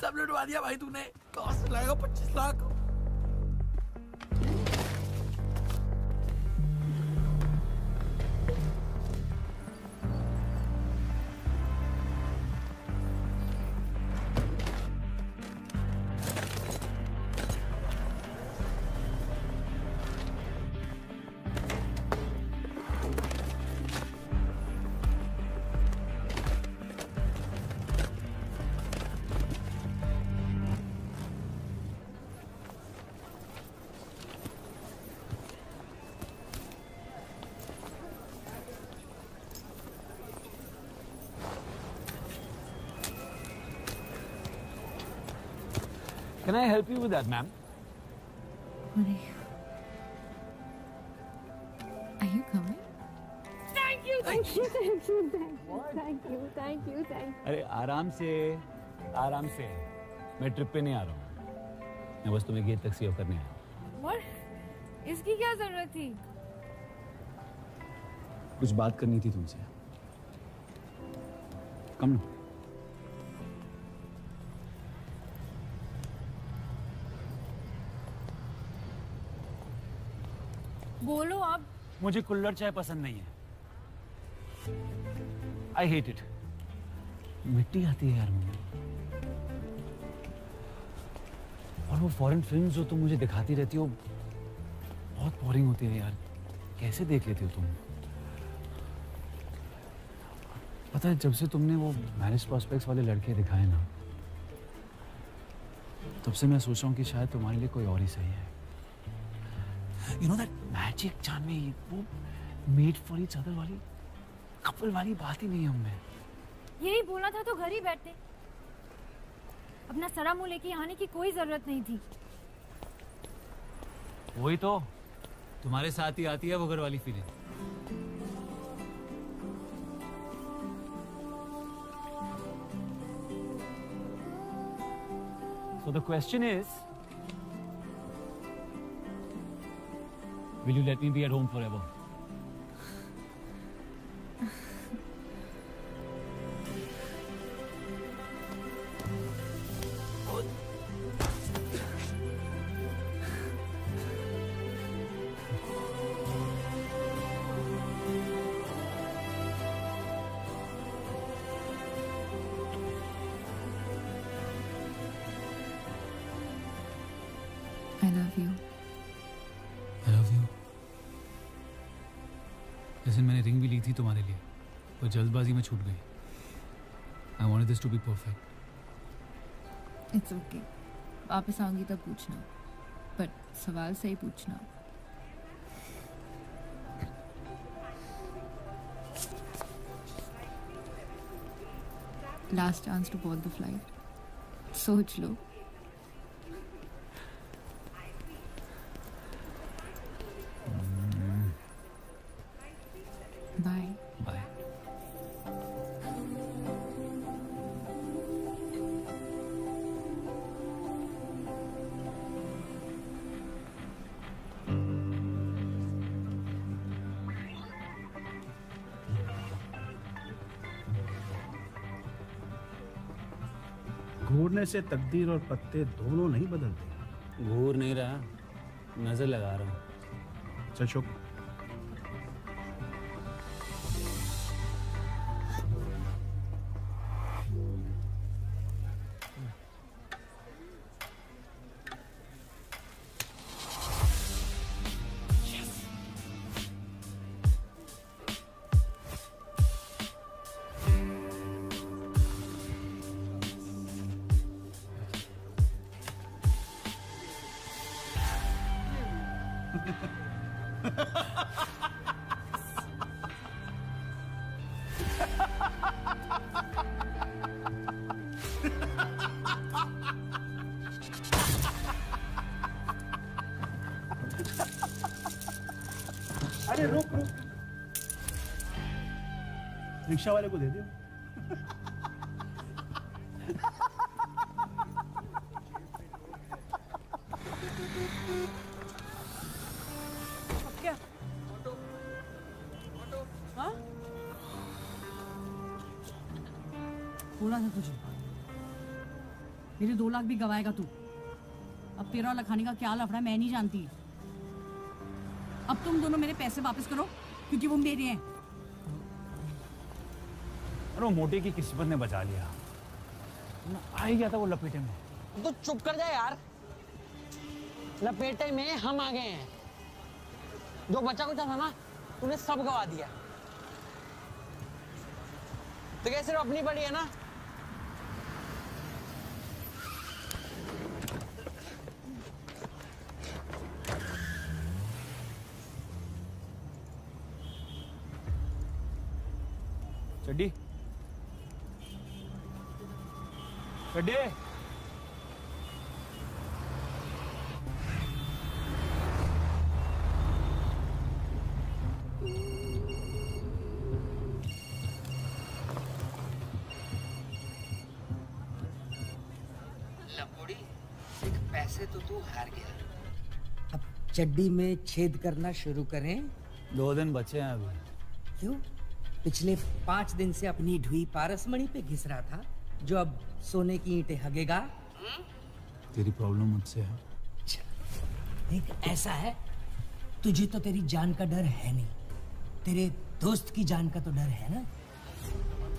सब लुटवा दिया भाई तूने। कॉस्ट लगेगा 25 lakh. Can I help you with that, ma'am? Are you coming? Thank you, thank you, thank you, thank you, thank you, thank you. अरे आराम से मैं ट्रिप पे नहीं आ रहा हूँ, मैं बस तुम्हें गेट तक सेव करने आया हूँ। What? इसकी क्या जरूरत थी? कुछ बात करनी थी तुमसे। कम लो। बोलो आप। मुझे कुल्हड़ चाय पसंद नहीं है। I hate it. मिट्टी आती है यार मुझे। और वो फॉरेन फिल्म्स जो तुम मुझे दिखाती रहती हो बहुत बोरिंग होती है यार। कैसे देख लेती हो तुम? पता है जब से तुमने वो मैरिज प्रॉस्पेक्ट्स वाले लड़के दिखाए ना, तब से मैं सोच रहा हूँ कि शायद तुम्हारे लिए कोई और ही सही है। You know that magic Janvi, वो made for each other वाली कपल वाली बात ही नहीं है उनमें। यही बोलना था तो घर ही बैठते, अपना सरा मुंह लेके आने की कोई जरूरत नहीं थी। वही तो तुम्हारे साथ ही आती है वो घर वाली feeling. So the question is, will you let me be at home forever? I love you. I love you. जैसे मैंने रिंग भी ली थी तुम्हारे लिए, पर जल्दबाजी में छूट गई। I wanted this to be perfect. It's okay. वापस आऊंगी तब पूछना, पर सवाल सही पूछना। Last chance to board the flight. सोच लो। Bye. Bye. घूरने से तकदीर और पत्ते दोनों नहीं बदलते। घूर नहीं रहा, नजर लगा रहा हूँ। चल शुभ। अरे रुक रुक, रिक्शा वाले को दे दियो। क्या? हाँ? बोला था तुझे, मेरे 2 लाख भी गवाएगा तू। अब 13 लाख खाने का क्या लफड़ा मैं नहीं जानती। अब तुम दोनों मेरे पैसे वापस करो, क्योंकि वो मेरे हैं। अरे वो मोटे की किस्मत ने बचा लिया, आ ही गया था वो लपेटे में। तो चुप कर जा यार, लपेटे में हम आ गए हैं। जो बचा कुछ था ना, तूने सब गवा दिया। तो क्या सिर्फ अपनी पड़ी है ना? चड्डी चड्डी लपोड़ी, सिर्फ पैसे तो तू हार गया। अब चड्डी में छेद करना शुरू करें। 2 दिन बचे हैं अभी। क्यों? पिछले 5 दिन से अपनी ढुई पारसमणि पे घिस रहा था, जो अब सोने की ईंटें हगेगा। तेरी प्रॉब्लम मुझसे है। देख, ऐसा है, तुझे तो तेरी जान का डर है नहीं, तेरे दोस्त की जान का तो डर है ना।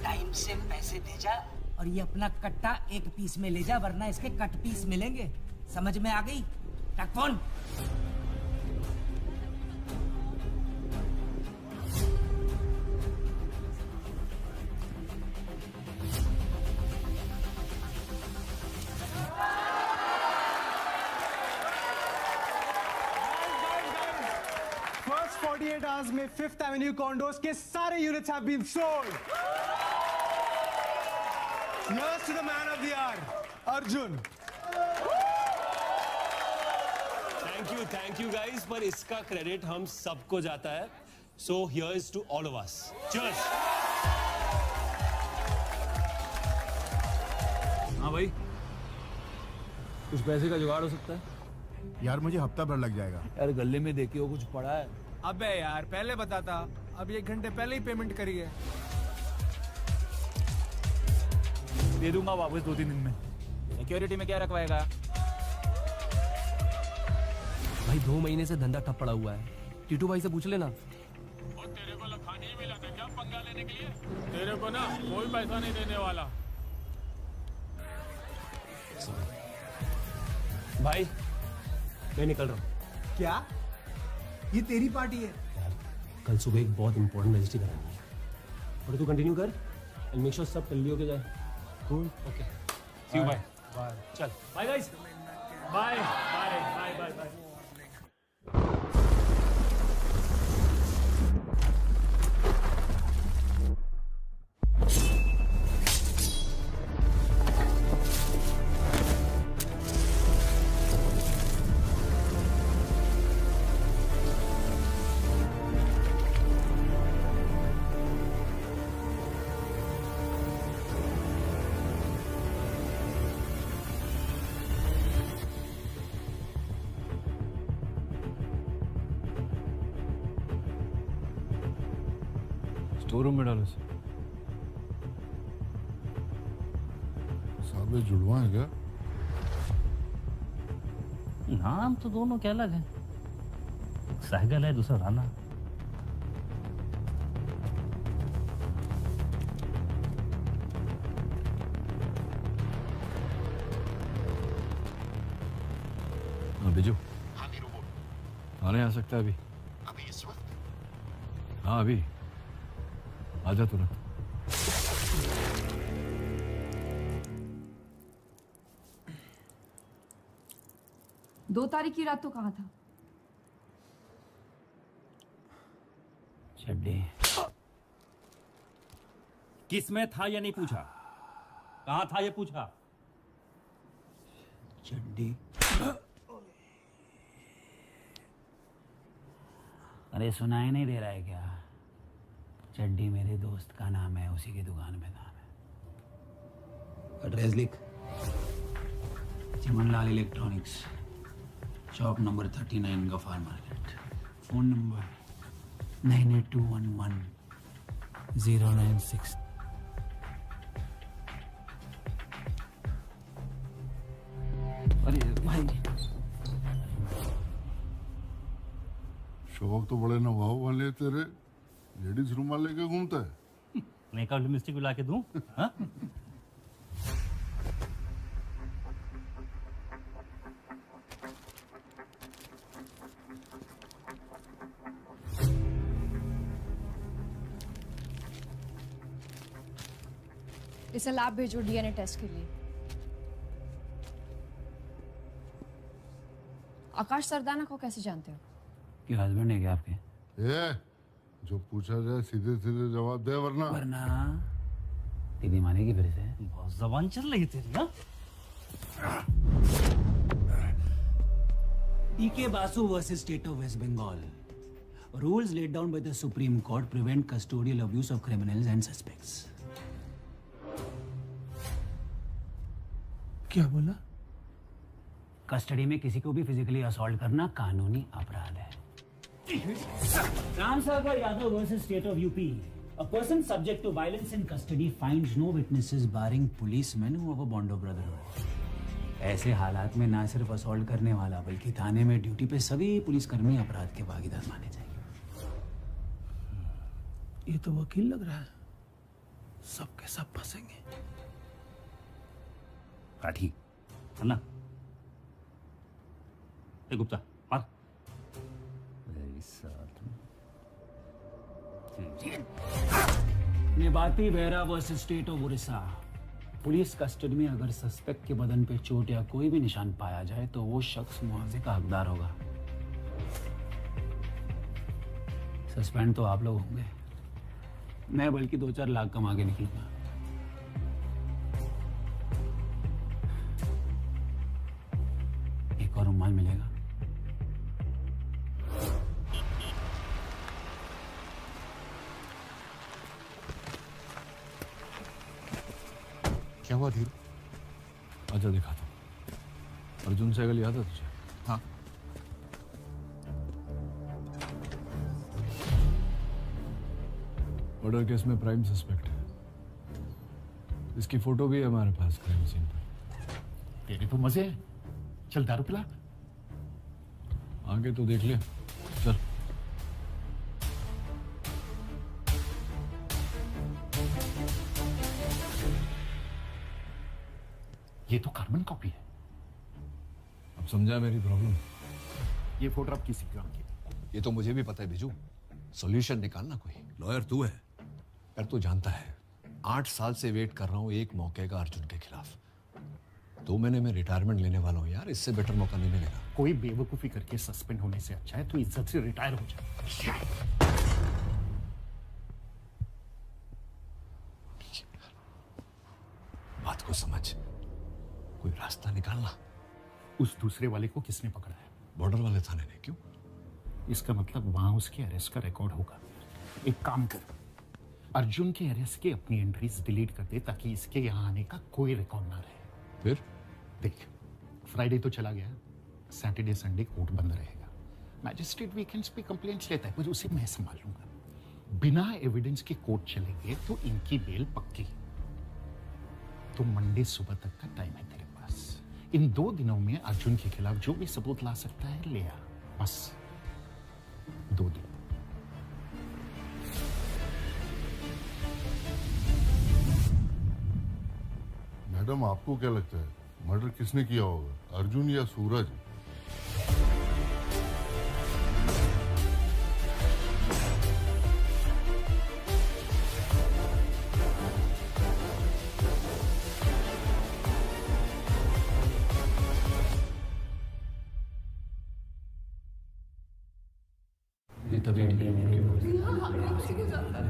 टाइम से पैसे दे जा और ये अपना कट्टा 1 पीस में ले जा, वरना इसके कट पीस मिलेंगे। समझ में आ गई? रख फोन। First 48 hours में 5th Avenue condos के सारे units have been sold. Here's to the man of the hour, Arjun. Thank you guys, पर इसका क्रेडिट हम सबको जाता है. So here's to all of us. Cheers. हाँ भाई, कुछ पैसे का जुगाड़ हो सकता है? यार मुझे हफ्ता भर लग जाएगा। यार गले में देखिए वो कुछ पड़ा है। अबे यार पहले बताता, अब 1 घंटे पहले ही पेमेंट करी है। दे दूंगा वापस 2-3 दिन में। सिक्योरिटी में क्या रखवाएगा? भाई 2 महीने से धंधा ठप पड़ा हुआ है, टीटू भाई से पूछ लेना। और तेरे को लखानी ही मिला था क्या पंगा लेने के लिए? तेरे को ना कोई पैसा नहीं देने वाला। भाई मैं निकल रहा हूँ। क्या? ये तेरी पार्टी है? कल सुबह एक बहुत इंपॉर्टेंट रजिस्ट्री करानी है, और तू कंटिन्यू कर एंड मेक श्योर सब जल्दी होके जाए। Cool, okay, see you, bye bye. चल bye guys, bye bye bye bye bye. Store room में डालो। साहब जुड़वा है क्या? नाम तो दोनों के अलग है, सहगल है, दूसरा राणा। बिजू, हाँ वीरू बोल। आने आ सकता है अभी? अभी इस वक्त? हाँ अभी आजा तुरंत। 2 तारीख की रात तो कहाँ था? चड्डी किस में था या नहीं पूछा? कहाँ था ये पूछा? चड्डी। अरे सुनाई नहीं दे रहा है क्या? चड्डी मेरे दोस्त का नाम है, उसी की दुकान पे नाम है। एड्रेस लिख। Chimanlal electronics, shop number 39 Gaffar market. Phone number 98211 096। अरे भाई, शौक तो बड़े नवाब वाले तेरे, लेडीज रुमाल लेके घूमता है। मेकअप लिपस्टिक भी ला के दूं? हाँ? इसे लैब भेजो डीएनए टेस्ट के लिए। आकाश सरदाना को कैसे जानते हो? कि हस्बैंड है क्या आपके? जो पूछा जाए सीधे सीधे जवाब दे, वरना दीदी मानेगी फिर से। बहुत जबान चल रही तेरी ना। T K Basu versus state of West Bengal. Rules laid down by the Supreme Court prevent custodial abuse of criminals and suspects. क्या बोला? कस्टडी में किसी को भी फिजिकली असॉल्ट करना कानूनी अपराध है। Ramsagar Yadav versus state of UP. A person subject to violence in custody finds no witnesses barring policemen who have a bond of brotherhood. ऐसे हालात में ना सिर्फ असॉल्ट करने वाला बल्कि थाने में ड्यूटी पे सभी पुलिसकर्मी अपराध के भागीदार माने जाएंगे। ये तो वकील लग रहा है, सब के सब फंसेंगे। काठी है ना? ए गुप्ता मार। Nilabati Behera versus state of Orissa. Police custody में अगर सस्पेक्ट के बदन पे चोट या कोई भी निशान पाया जाए तो वो शख्स मुआवजे का हकदार होगा। सस्पेंड तो आप लोग होंगे, मैं बल्कि 2-4 लाख कमा के निकलूंगा। एक और रुमाल मिलेगा। क्या हुआ धीरू? अच्छा दिखाता हूँ। अर्जुन सहगल याद है तुझे? हाँ। मर्डर केस में प्राइम सस्पेक्ट है। इसकी फोटो भी है हमारे पास क्राइम सीन पर। तेरे तो मजे है। चल दारू पिला। आगे तो देख ले। चल। ये तो कार्बन कॉपी है। अब समझा मेरी प्रॉब्लम? ये फोटो अब किसी काम की? ये तो मुझे भी पता है बिजू। सॉल्यूशन निकालना कोई। लॉयर तू है। पर तू जानता है 8 साल से वेट कर रहा हूँ एक मौके का अर्जुन के खिलाफ। 2 महीने में रिटायरमेंट लेने वाला हूँ यार, इससे बेटर मौका नहीं मिलेगा। कोई बेवकूफी करके सस्पेंड होने से अच्छा है तो इज्जत से रिटायर हो जाए। बात को समझ, कोई रास्ता निकालना। उस दूसरे वाले को किसने पकड़ा है? बॉर्डर वाले थाने ने। क्यों? इसका मतलब वहां उसके अरेस्ट का रिकॉर्ड होगा। एक काम कर, अर्जुन के अरेस्ट की अपनी एंट्रीज डिलीट कर दे ताकि इसके यहाँ आने का कोई रिकॉर्ड ना रहे। फिर देख, फ्राइडे तो चला गया, सैटरडे संडे कोर्ट बंद रहेगा। मैजिस्ट्रेट वीकेंड्स पे कंप्लेंट्स लेता है, मुझे उसे मैं संभाल लूंगा। बिना एविडेंस के कोर्ट चलेंगे तो इनकी बेल पक्की। तो मंडे सुबह तक का टाइम है तेरे पास। इन 2 दिनों में अर्जुन के खिलाफ जो भी सबूत ला सकता है ले आ। बस 2 दिन। मैडम आपको क्या लगता है मर्डर किसने किया होगा, अर्जुन या सूरज?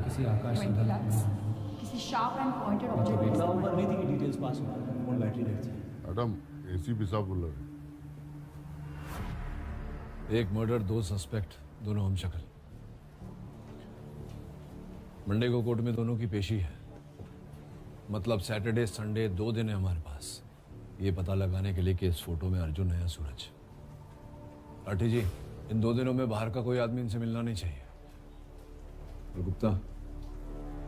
किसी आकाश किसी शार्प एंड पॉइंटेड ऑब्जेक्ट ऊपर नहीं थी कि डिटेल्स पास हुआ। फोन बैटरी डेड थी। मैडम एसीपी साहब बोल रहे हैं। एक मर्डर, 2 सस्पेक्ट, दोनों हम शक्ल। मंडे को कोर्ट में दोनों की पेशी है। मतलब सैटरडे संडे 2 दिन है हमारे पास ये पता लगाने के लिए कि इस फोटो में अर्जुन है या सूरज। लाठी जी, इन 2 दिनों में बाहर का कोई आदमी इनसे मिलना नहीं चाहिए। और गुप्ता,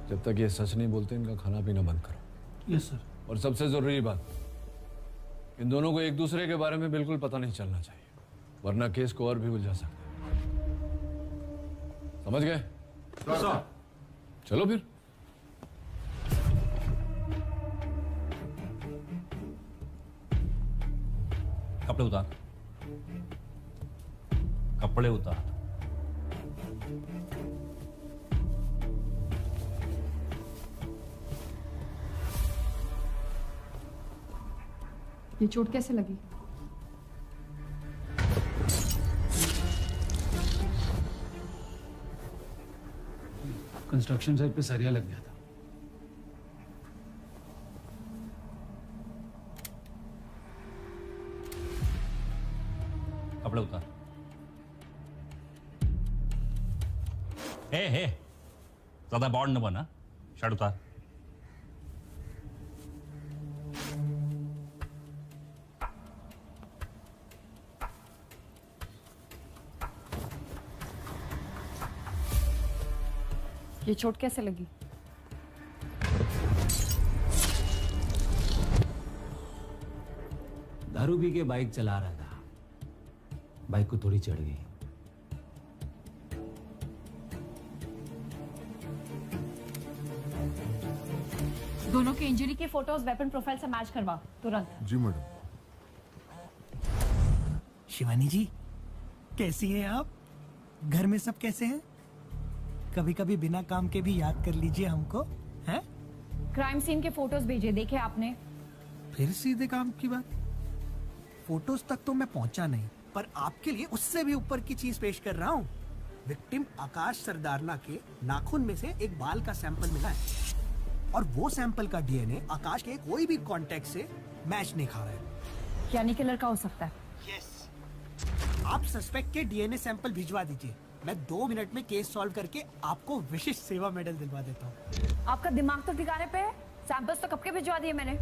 जब तक ये सच नहीं बोलते इनका खाना पीना बंद करो। Yes sir. और सबसे जरूरी बात, इन दोनों को एक दूसरे के बारे में बिल्कुल पता नहीं चलना चाहिए, वरना केस को और भी उलझा सकते हैं। समझ गए? चलो फिर। कपड़े उतार, कपड़े उतार। ये चोट कैसे लगी? कंस्ट्रक्शन साइट पे सरिया लग गया था। कपड़े उतार। हे ज्यादा बॉन्ड न बना। शर्ट उतार। ये चोट कैसे लगी? दारू पी के बाइक चला रहा था, बाइक को थोड़ी चढ़ गई। दोनों की इंजरी के फोटोज वेपन प्रोफाइल से मैच करवा तुरंत। जी मैडम। शिवानी जी, कैसी हैं आप? घर में सब कैसे हैं? कभी कभी बिना काम के भी याद कर लीजिए हमको, हैं? क्राइम सीन के फोटोज भेजे, देखे आपने? फिर सीधे काम की बात। फोटोज तक तो मैं पहुंचा नहीं, पर आपके लिए उससे भी ऊपर की चीज पेश कर रहा हूँ। विक्टिम आकाश सरदारला के नाखून में से एक बाल का सैंपल मिला है और वो सैंपल का डीएनए आकाश के कोई भी कांटेक्ट से मैच नहीं खा रहा है। यानी किलर का हो सकता है। यस। आप सस्पेक्ट के डीएनए सैंपल भिजवा दीजिए, मैं 2 मिनट में केस सॉल्व करके आपको विशिष्ट सेवा मेडल दिलवा देता हूँ। आपका दिमाग तो ठिकाने पे है? सैंपल्स तो कब के भिजवा दिए मैंने।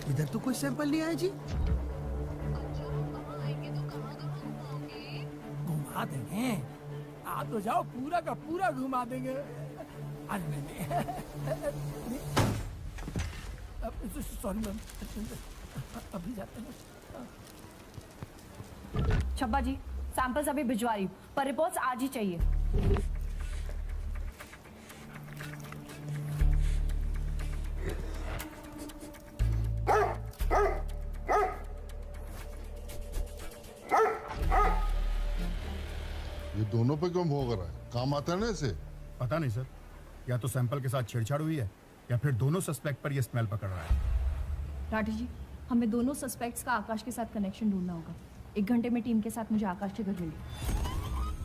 इधर तो कोई सैंपल नहीं आया जी। घुमा देंगे, आप तो जाओ, पूरा का पूरा घुमा देंगे। सॉरी मैम, अभी जाते हैं। छब्बा जी, सैंपल्स अभी भिजवा रही हूँ, पर रिपोर्ट्स आज ही चाहिए। ये दोनों पे क्यों भोग रहा है? काम आता है ना इसे? पता नहीं सर, या तो सैंपल के साथ छेड़छाड़ हुई है या फिर दोनों सस्पेक्ट पर ये स्मेल पकड़ रहा है। राठी जी, हमें दोनों सस्पेक्ट्स का आकाश के साथ कनेक्शन ढूंढना होगा। 1 घंटे में टीम के साथ मुझे आकाश के घर मिली।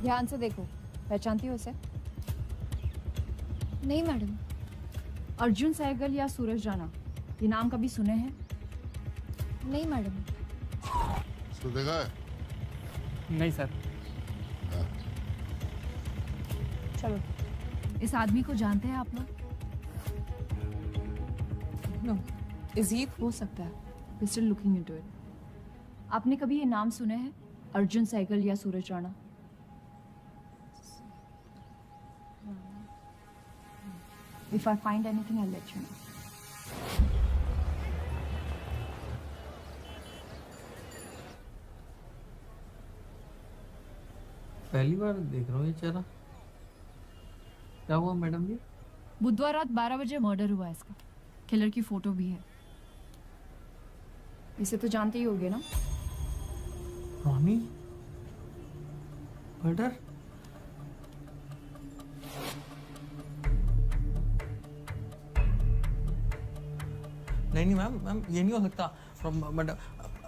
ध्यान से देखो, पहचानती हो इसे? नहीं मैडम। अर्जुन सहगल या सूरज राणा, ये नाम कभी सुने हैं? नहीं मैडम। इसको देखा है? नहीं सर। चलो, इस आदमी को जानते हैं आप लोग? No, is he? हो सकता है, we still looking into it. आपने कभी ये नाम सुने हैं, अर्जुन सहगल या सूरज Rana? If I find anything, I'll let you know. पहली बार देख रहा हूँ ये चेहरा। क्या हुआ मैडम जी? बुधवार रात 12 बजे मर्डर हुआ है इसका। किलर की फोटो भी है। इसे तो जानते ही होगे ना? रानी मर्डर? नहीं मैम ये नहीं हो सकता।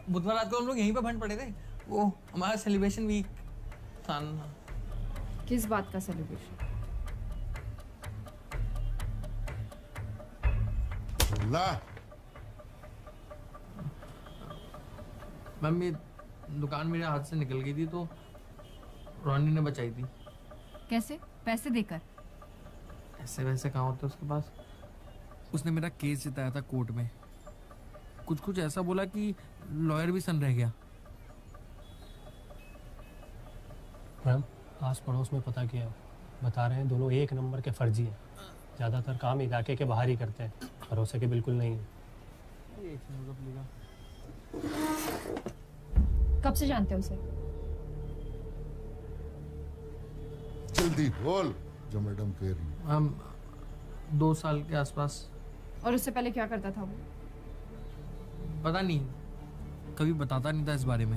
बुधवार रात को हम लोग यहीं पे भंड पड़े थे, वो हमारा सेलिब्रेशन वीक था ना। किस बात का सेलिब्रेशन? ला मैम, ये दुकान मेरे हाथ से निकल गई थी तो रोनी ने बचाई थी। कैसे? पैसे देकर? ऐसे वैसे कहाँ होते उसके पास। उसने मेरा केस जिताया था कोर्ट में। कुछ ऐसा बोला कि लॉयर भी सन रह गया। मैम, आस पड़ोस में पता किया, बता रहे हैं दोनों 1 नंबर के फर्जी हैं। ज़्यादातर काम इलाके के बाहर ही करते हैं, भरोसे के बिल्कुल नहीं है। कब से जानते हो उसे? जल्दी बोल जो मैडम कह रही है। हम 2 साल के आसपास। और उससे पहले क्या करता था वो? पता नहीं, कभी बताता नहीं था इस बारे में।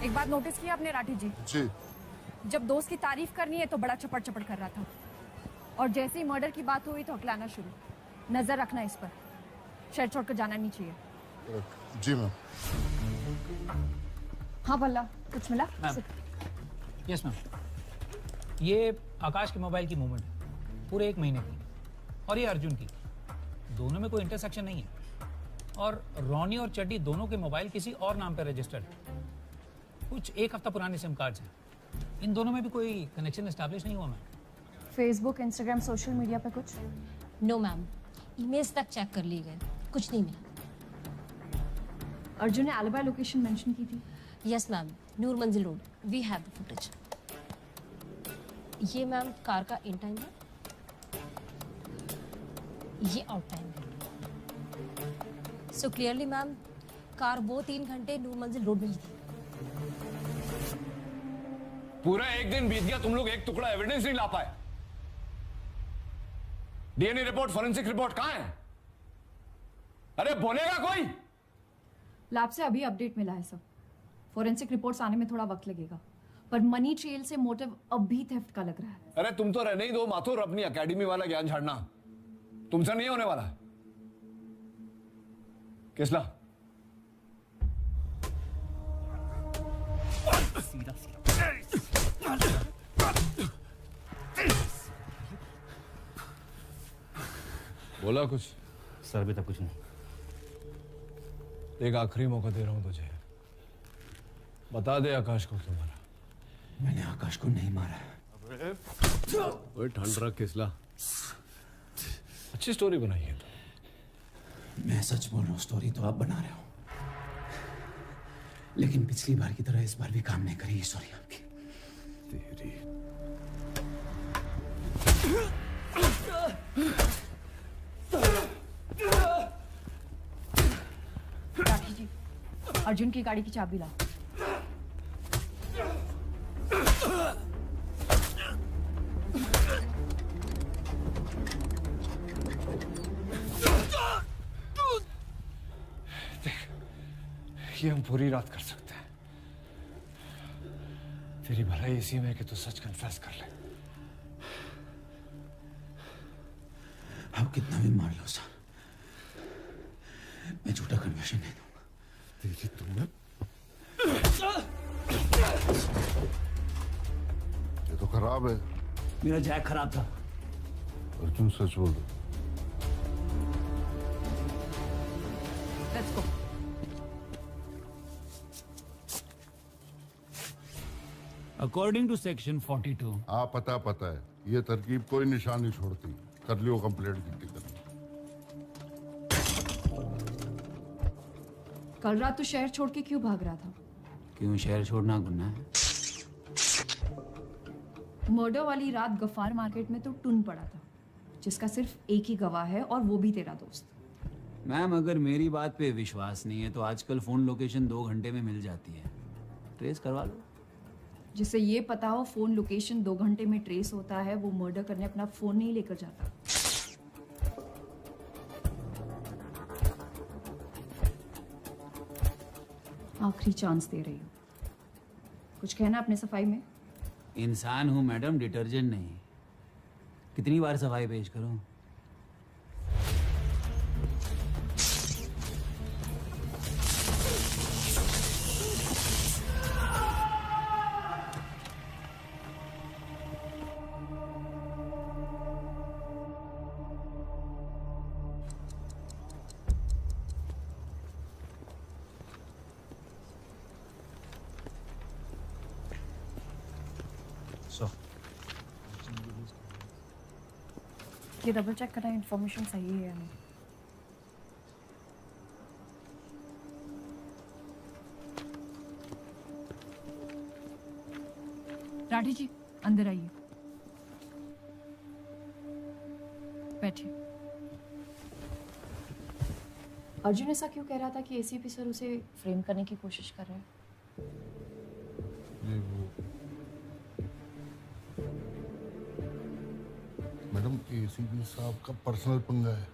एक बात नोटिस किया आपने राठी जी? जी। जब दोस्त की तारीफ करनी है तो बड़ा चपड़ चपड़ कर रहा था, और जैसे ही मर्डर की बात हुई तो हकलाना शुरू। नजर रखना इस पर, शहर छोड़ कर जाना नहीं चाहिए। जी मैम। हाँ बल्ला, कुछ मिला? यस मैम, ये आकाश के मोबाइल की मूवमेंट है पूरे 1 महीने की, और ये अर्जुन की। दोनों में कोई इंटरसेक्शन नहीं है, और रोनी और चड्डी दोनों के मोबाइल किसी और नाम पर रजिस्टर्ड है। कुछ 1 हफ्ता पुराने सिम कार्ड्स हैं। इन दोनों में भी कोई कनेक्शन एस्टैब्लिश नहीं हुआ ma'am. Facebook, Instagram, social media पे कुछ? नो मैम, ईमेल्स तक चेक कर लिए गए, कुछ नहीं मिला। अर्जुन ने एलिबाई लोकेशन मेंशन की थी। Yes ma'am, Noor Manzil road, we have the footage. ये मैम कार का इन टाइम है, ये आउट टाइम है। सो क्लियरली मैम कार वो 3 घंटे नूर मंजिल रोड में ही थी। पूरा एक दिन बीत गया, तुम लोग एक टुकड़ा एविडेंस नहीं ला पाए। डीएनए रिपोर्ट, फॉरेंसिक रिपोर्ट कहां है? अरे बोलेगा कोई? लैब से अभी अपडेट मिला है सब। फॉरेंसिक रिपोर्ट्स आने में थोड़ा वक्त लगेगा, पर मनी ट्रेल से मोटिव अब भी थेफ्ट का लग रहा है। अरे तुम तो रहने ही दो माथुर, अपनी एकेडमी वाला ज्ञान झाड़ना तुमसे नहीं होने वाला। किसला सीधा सीधा बोला कुछ? सर अभी तक कुछ नहीं। एक आखिरी मौका दे रहा हूं तुझे, बता दे आकाश को क्यों मारा। मैंने आकाश को नहीं मारा। ओए ठंड रख किसला, अच्छी स्टोरी बनाई है तो। मैं सच बोल रहा हूँ, स्टोरी तो आप बना रहे हो, लेकिन पिछली बार की तरह इस बार भी काम नहीं करी ये स्टोरी आपकी। तेरी राठी जी, अर्जुन की गाड़ी की चाबी ला। ये हम पूरी रात कर सकते हैं। तेरी भलाई इसी में कि तू सच कन्फेस कर ले। आप कितना भी मार लो सर, मैं झूठा कन्फेशन नहीं दूंगा। तेरी तुम्हें ये तो खराब है। मेरा जैक खराब था। अर्जुन सच बोल दो। Let's go. According to section 42। हाँ पता है, ये तरकीब कोई निशान नहीं छोड़ती। कर लियो कंप्लेंट गिनती कर। कल रात तो शहर छोड़ के क्यों भाग रहा था? क्यों शहर छोड़ना गुनाह है? मर्डर वाली रात गफ्फार मार्केट में तो टुन पड़ा था, जिसका सिर्फ एक ही गवाह है और वो भी तेरा दोस्त। मैम अगर मेरी बात पे विश्वास नहीं है तो आजकल फोन लोकेशन 2 घंटे में मिल जाती है, ट्रेस करवा लो। जिसे ये पता हो फोन लोकेशन 2 घंटे में ट्रेस होता है, वो मर्डर करने अपना फोन नहीं लेकर जाता। आखिरी चांस दे रही हूँ, कुछ कहना अपने सफाई में? इंसान हूँ मैडम, डिटर्जेंट नहीं। कितनी बार सफाई पेश करूं? ये डबल चेक करना इन्फॉर्मेशन सही है या नहीं। राठी जी अंदर आइए, बैठिए। अर्जुन ऐसा क्यों कह रहा था कि एसीपी सर उसे फ्रेम करने की कोशिश कर रहे हैं? मैडम एसीपी साहब का पर्सनल पंगा है।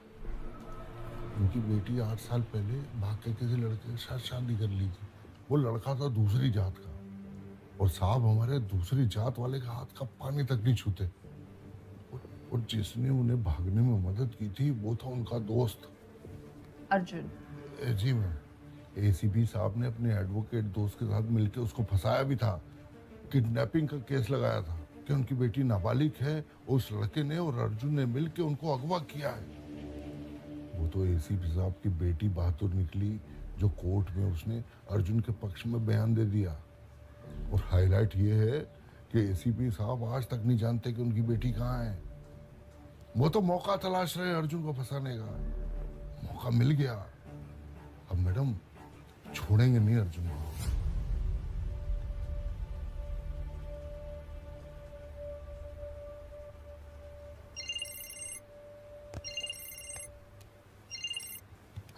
उनकी बेटी 8 साल पहले भाग के किसी लड़के के साथ शादी कर ली थी। वो लड़का था दूसरी जात का, और साहब हमारे दूसरी जात वाले का हाथ का पानी तक नहीं छूते। और जिसने उन्हें भागने में मदद की थी वो था उनका दोस्त अर्जुन। जी मैम, एसीपी साहब ने अपने एडवोकेट दोस्त के साथ मिलकर उसको फंसाया भी था। किडनैपिंग का केस लगाया था कि उनकी बेटी नाबालिग है, उस लड़के ने और अर्जुन ने मिलकर उनको अगवा किया है। वो तो एसीपी साहब की बेटी बहादुर निकली, जो कोर्ट में उसने अर्जुन के पक्ष में बयान दे दिया। और हाईलाइट ये है कि एसीपी साहब आज तक नहीं जानते कि उनकी बेटी कहाँ है। वो तो मौका तलाश रहे अर्जुन को फंसाने का। मौका मिल गया। अब मैडम छोड़ेंगे नहीं अर्जुन को।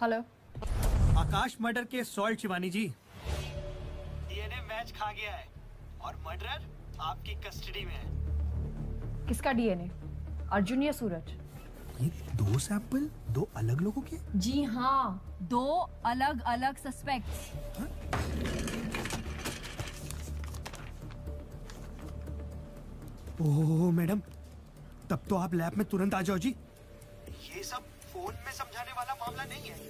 हेलो, आकाश मर्डर के सॉल्ट शिवानी जी। डीएनए मैच खा गया है और मर्डरर आपकी कस्टडी में है। किसका डीएनए? अर्जुन या सूरज? ये 2 सैंपल 2 अलग लोगों के? जी हाँ, 2 अलग अलग सस्पेक्ट्स। ओह मैडम, तब तो आप लैब में तुरंत आ जाओ जी। ये सब फोन में समझाने वाला मामला नहीं है।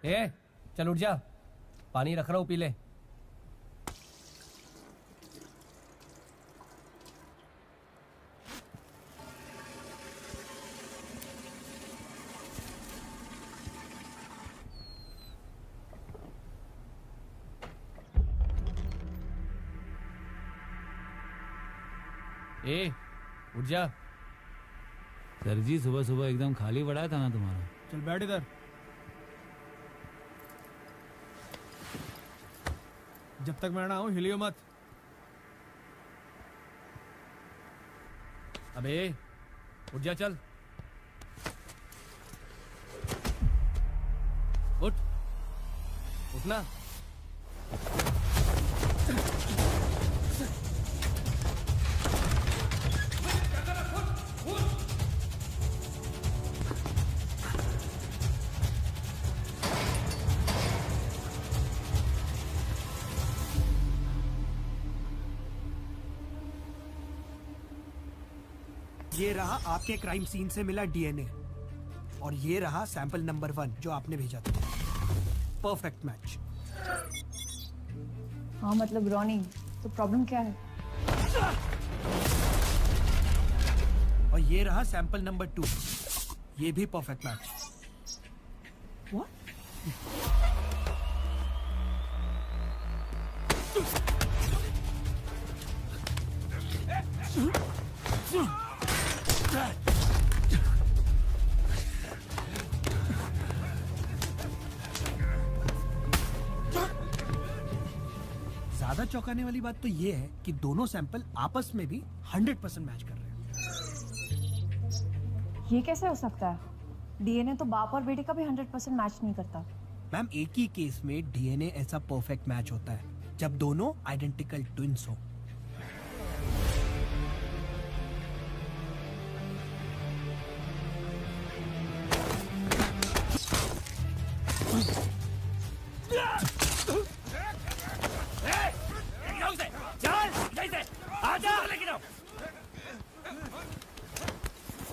ए, चल उठ जा, पानी रख रहा हूँ, पी ले। ए, उठ जा। सर जी सुबह सुबह एकदम खाली पड़ा था ना तुम्हारा। चल बैठ इधर। जब तक मैं ना आऊं हिलियो मत। अबे उठ जा, चल उठ, उठना। ये रहा आपके क्राइम सीन से मिला डीएनए और ये रहा सैंपल नंबर 1 जो आपने भेजा था। Perfect match. हाँ मतलब रॉनी, तो प्रॉब्लम क्या है? और ये रहा सैंपल नंबर 2, ये भी परफेक्ट मैच। ज्यादा चौंकाने वाली बात तो ये है कि दोनों सैंपल आपस में भी 100% मैच कर रहे हैं। ये कैसे हो सकता है? डीएनए तो बाप और बेटे का भी 100% मैच नहीं करता। मैम, एक ही केस में डीएनए ऐसा परफेक्ट मैच होता है जब दोनों आइडेंटिकल ट्विंस हो।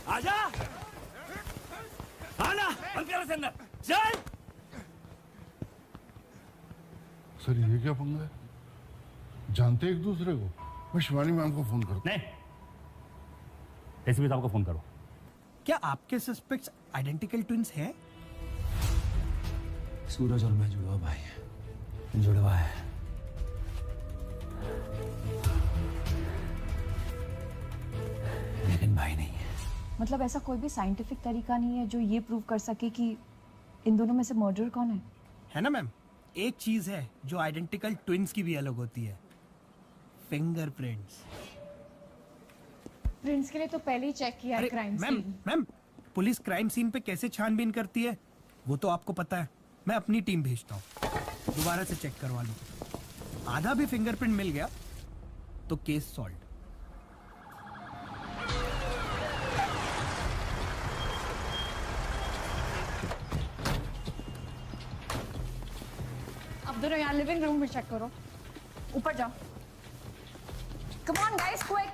आजा, आना, अंदर से अंदर, चल। सर ये क्या पंगा है? जानते एक दूसरे को? मैं शिवानी मैम को फोन करता। नहीं, एसपी साहब को फोन करो। क्या आपके सस्पेक्ट्स आइडेंटिकल ट्विंस हैं? सूरज और मैं जुड़वा भाई हैं। जुड़वा है। लेकिन भाई नहीं है। मतलब ऐसा कोई भी साइंटिफिक तरीका नहीं है जो ये प्रूव कर सके कि इन दोनों में से मर्डर कौन है? है ना मैम, एक चीज है जो आइडेंटिकल ट्विंस की भी अलग होती है, फिंगरप्रिंट्स। प्रिंट्स के लिए तो पहले ही चेक किया है crime ma'am, scene. Ma'am, police crime scene पे कैसे छानबीन करती है वो तो आपको पता है। मैं अपनी टीम भेजता हूँ, दोबारा से चेक करवा लो। आधा भी फिंगरप्रिंट मिल गया तो केस सॉल्व। अब दोनों यहाँ लिविंग रूम में चेक करो। ऊपर जाओ। Come on guys, quick.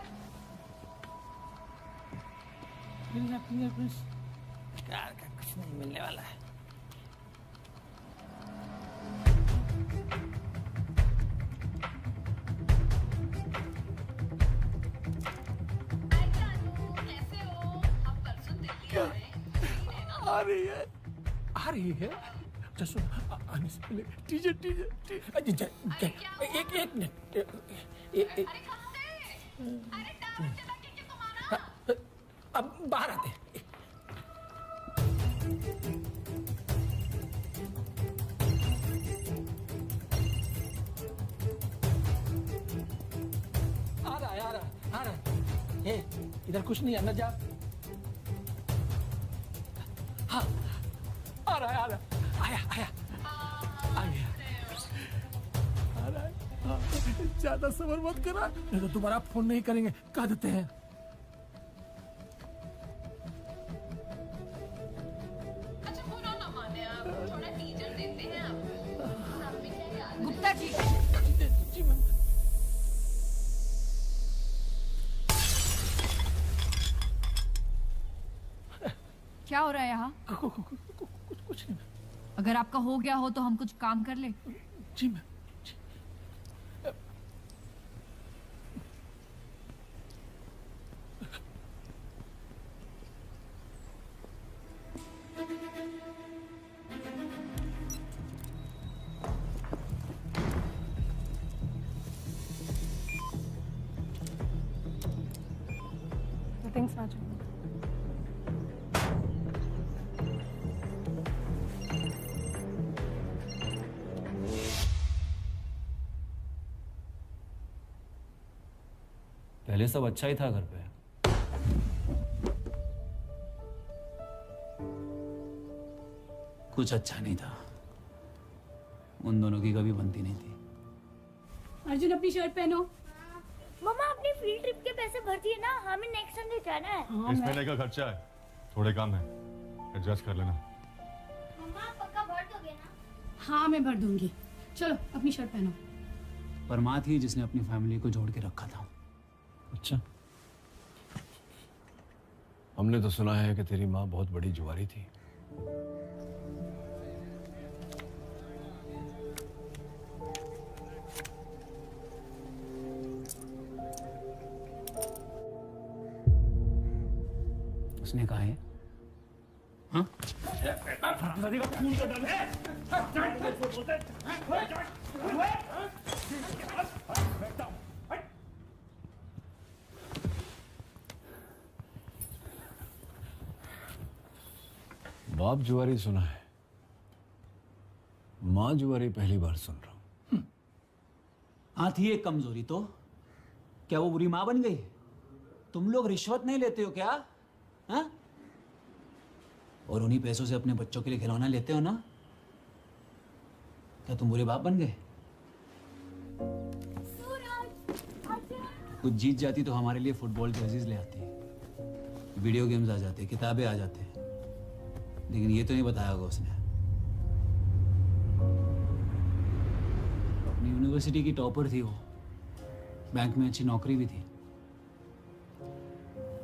Fingerprints car का कुछ नहीं मिलने वाला है। आ रही है। जसू आने से पहले टीचर एक मिनट अब बाहर आते हैं। आ रहा है। इधर कुछ नहीं है, अंदर जा। हाँ आ रहा है आया आ रहा है। हाँ, ज्यादा सबर मत करा, नहीं तो दोबारा फोन नहीं करेंगे, कह देते हैं। गुप्ता जी, क्या हो रहा है यहाँ? कुछ नहीं। अगर आपका हो गया हो तो हम कुछ काम कर ले। जी मैम। Thanks, Raju. पहले सब अच्छा ही था घर पे। कुछ अच्छा नहीं था। उन दोनों की कभी बनती नहीं थी। अर्जुन अपनी शर्ट पहनो। मम्मा अपनी फील्ड ट्रिप के पैसे भर दिए ना, हमें नेक्स्ट संडे जाना है। हाँ, इस महीने का खर्चा है, थोड़े काम है, एडजस्ट कर लेना। मम्मा पक्का भर दोगे ना? हाँ मैं भर दूंगी। चलो अपनी शर्ट पहनो। पर माँ थी जिसने अपनी फैमिली को जोड़ के रखा था। अच्छा, हमने तो सुना है कि तेरी माँ बहुत बड़ी जुआरी थी। उसने कहा है हाँ? खून का डर है। बाप जुआरी सुना है, माँ जुआरी पहली बार सुन रहा हूं। हाँ थी एक कमजोरी तो, क्या वो बुरी माँ बन गई? तुम लोग रिश्वत नहीं लेते हो क्या? हाँ? और उन्हीं पैसों से अपने बच्चों के लिए खिलौना लेते हो ना? क्या तुम बुरे बाप बन गए? कुछ जीत जाती तो हमारे लिए फुटबॉल जर्सीज ले आती, वीडियो गेम्स आ जाते, किताबें आ जाते, लेकिन ये तो नहीं बताया होगा उसने। अपनी यूनिवर्सिटी की टॉपर थी वो, बैंक में अच्छी नौकरी भी थी,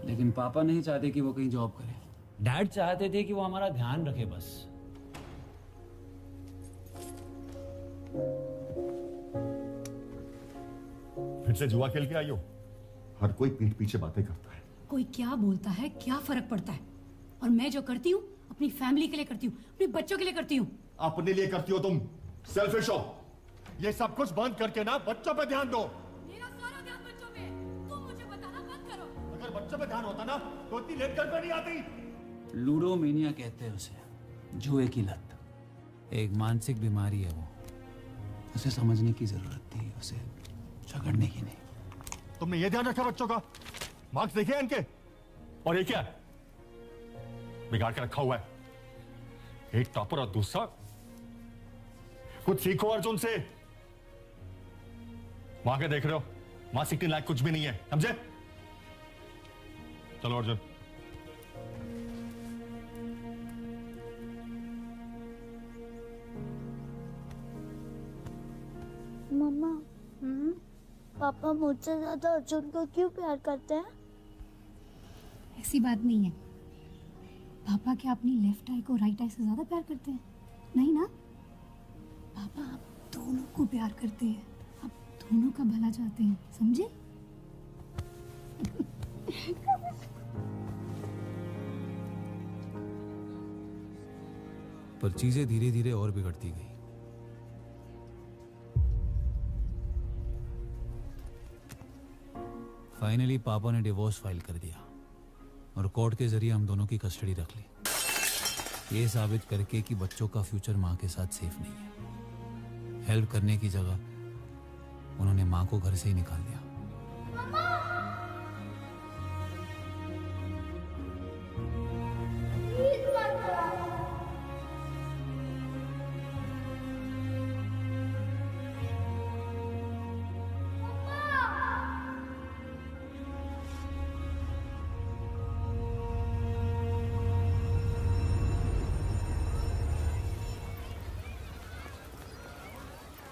लेकिन पापा नहीं चाहते कि वो कहीं जॉब करे। डैड चाहते थे कि वो हमारा ध्यान रखे बस। फिर से जुआ खेल के आई हो? हर कोई पीठ पीछे बातें करता है। कोई क्या बोलता है, क्या फर्क पड़ता है? और मैं जो करती हूँ अपनी फैमिली के लिए करती हूँ, अपने बच्चों के लिए करती हूँ। अपने लिए करती हो तुम, सेल्फिश हो। ये सब कुछ बंद करके ना बच्चों पे ध्यान दो। मेरा सारा ध्यान बच्चों पे, तुम मुझे बताना बंद करो। अगर बच्चों पे ध्यान होता ना तो इतनी लेट घर पे नहीं आती। लूडोमेनिया कहते हैं उसे, जुए की लत। एक मानसिक बीमारी है वो, उसे समझने की जरूरत थी, उसे झगड़ने की नहीं। तुमने ये ध्यान रखा बच्चों का? मार्क्स देखे हैं इनके? और ये क्या है? बिगाड़ के रखा हुआ है। एक टॉपर और दूसरा। कुछ सीखो अर्जुन से। वहां के देख रहे हो, वहां सीखने लायक कुछ भी नहीं है, समझे? चलो अर्जुन। मम्मा, पापा मुझसे ज्यादा अर्जुन को क्यों प्यार करते हैं? ऐसी बात नहीं है। पापा क्या अपनी लेफ्ट आई को राइट आई से ज्यादा प्यार करते हैं? नहीं ना। पापा आप दोनों को प्यार करते हैं, आप दोनों का भला चाहते हैं, समझे? पर चीजें धीरे धीरे और बिगड़ती गई। फाइनली पापा ने डिवोर्स फाइल कर दिया और कोर्ट के जरिए हम दोनों की कस्टडी रख ली, ये साबित करके कि बच्चों का फ्यूचर माँ के साथ सेफ नहीं है। हेल्प करने की जगह उन्होंने माँ को घर से ही निकाल दिया।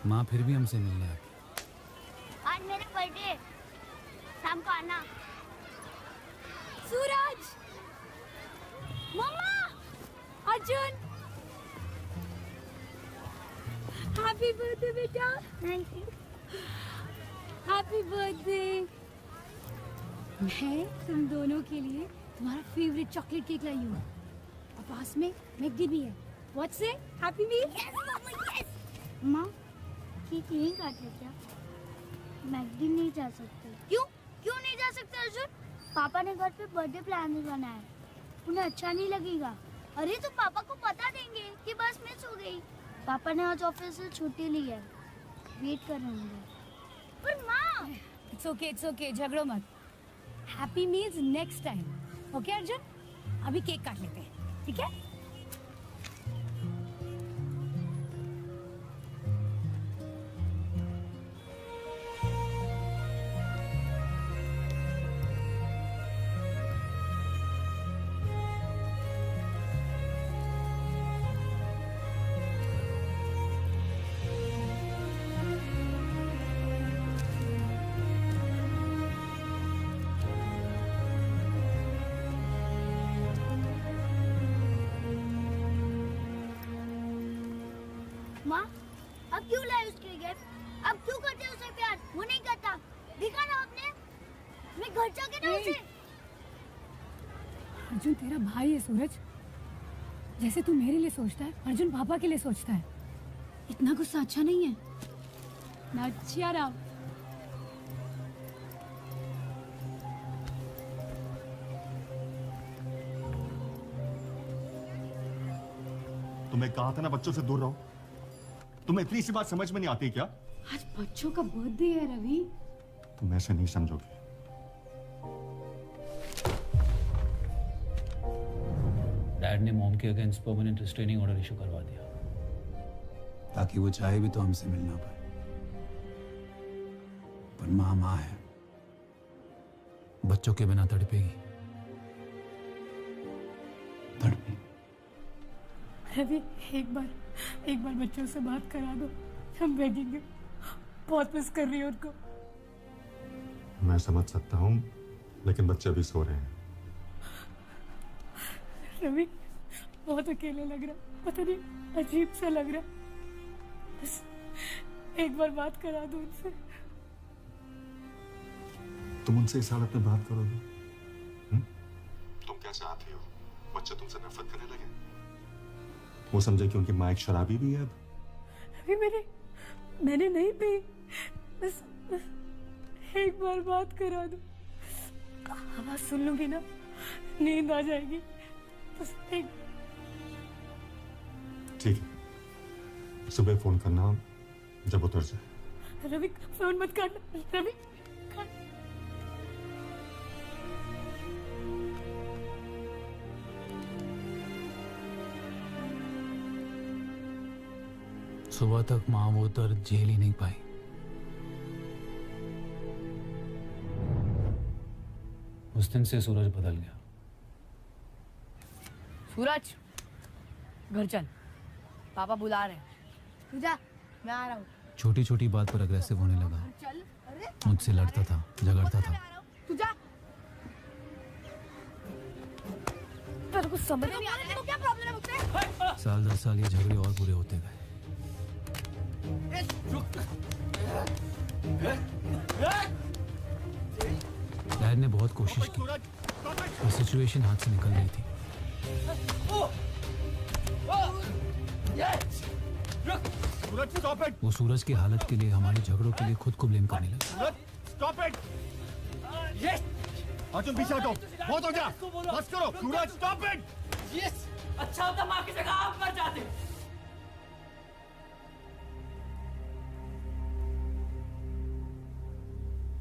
माँ फिर भी हमसे मिलने आती। आज मेरा बर्थडे, शाम को आना। सूरज, मम्मा, अर्जुन, हैप्पी बर्थडे बेटा। Thank you. Happy birthday. मैं तुम दोनों के लिए तुम्हारा फेवरेट चॉकलेट केक लाई हूँ और पास में मैकडी भी है। व्हाट्स से हैप्पी मील। माँ केक यहीं काटे क्या? मैकडी नहीं जा सकते। क्यों नहीं जा सकते अर्जुन? पापा ने घर पे बर्थडे प्लान नहीं बनाया, उन्हें अच्छा नहीं लगेगा। अरे तो पापा को बता देंगे कि बस मिस हो गई। पापा ने आज ऑफिस से छुट्टी ली है, वेट कर रहे होंगे। पर माँ इट्स ओके, झगड़ो मत। Happy meals next time, okay Arjun? अभी केक काट लेते हैं, ठीक है? माँ अब क्यों लाए उसके गिफ्ट? अब क्यों करते उसे प्यार? वो नहीं करता, देखा ना आपने? मैं घर जाके ना उसे। अर्जुन तेरा भाई है सूरज, जैसे तू मेरे लिए सोचता है अर्जुन पापा के लिए सोचता है। इतना गुस्सा अच्छा नहीं है ना। Cheer up. तुम्हें कहा था ना बच्चों से दूर रहो। तुम्हें इतनी सी बात समझ में नहीं आती क्या? आज बच्चों का बर्थडे है रवि। तुम ऐसे नहीं समझोगे। डैड ने मॉम के against permanent restraining order issue करवा दिया ताकि वो चाहे भी तो हमसे मिल ना पाए। पर माँ माँ है, बच्चों के बिना तड़पेगी। रवि एक बार बच्चों से बात करा दो, हम बेगेंगे। बहुत मिस कर रही है उनको। मैं समझ सकता हूँ, लेकिन बच्चे अभी सो रहे हैं। रवि बहुत अकेले लग रहा, पता नहीं अजीब सा लग रहा। बस एक बार बात करा दो उनसे। तुम उनसे इस हालत में बात करोगे? तुम क्या चाहती हो? बच्चे तुमसे नफरत करने लगे? वो समझे कि उनकी माँ एक शराबी भी है अब? अभी मैंने नहीं पी। बस एक बार बात करा दो, आवाज सुन लूंगी ना, नींद आ जाएगी। बस एक। ठीक है, सुबह फोन करना जब उतर जाए। रवि फोन मत काटना रवि। सुबह तक माँ वो दर्द झेल ही नहीं पाई। उस दिन से सूरज बदल गया। सूरज घर चल, पापा बुला रहे हैं। तू जा, मैं आ रहा हूँ। छोटी छोटी बात पर अग्रेसिव होने लगा। चल। अरे मुझसे लड़ता था, झगड़ता था। तू जा। तेरे को समझ नहीं आ रहा है तो क्या प्रॉब्लम है मुझसे? साल दर साल ये झगड़े और बुरे होते गए। डैड ने बहुत कोशिश की, पर सिचुएशन हाथ से निकल रही थी। वो सूरज की हालत के लिए, हमारे झगड़ों के लिए खुद को ब्लेम करने लगा। यस अर्जुन पीछे हटो, बहुत हो गया, बस करो, सूरज स्टॉप इट। यस अच्छा होता माँ की जगह आप मर जाते।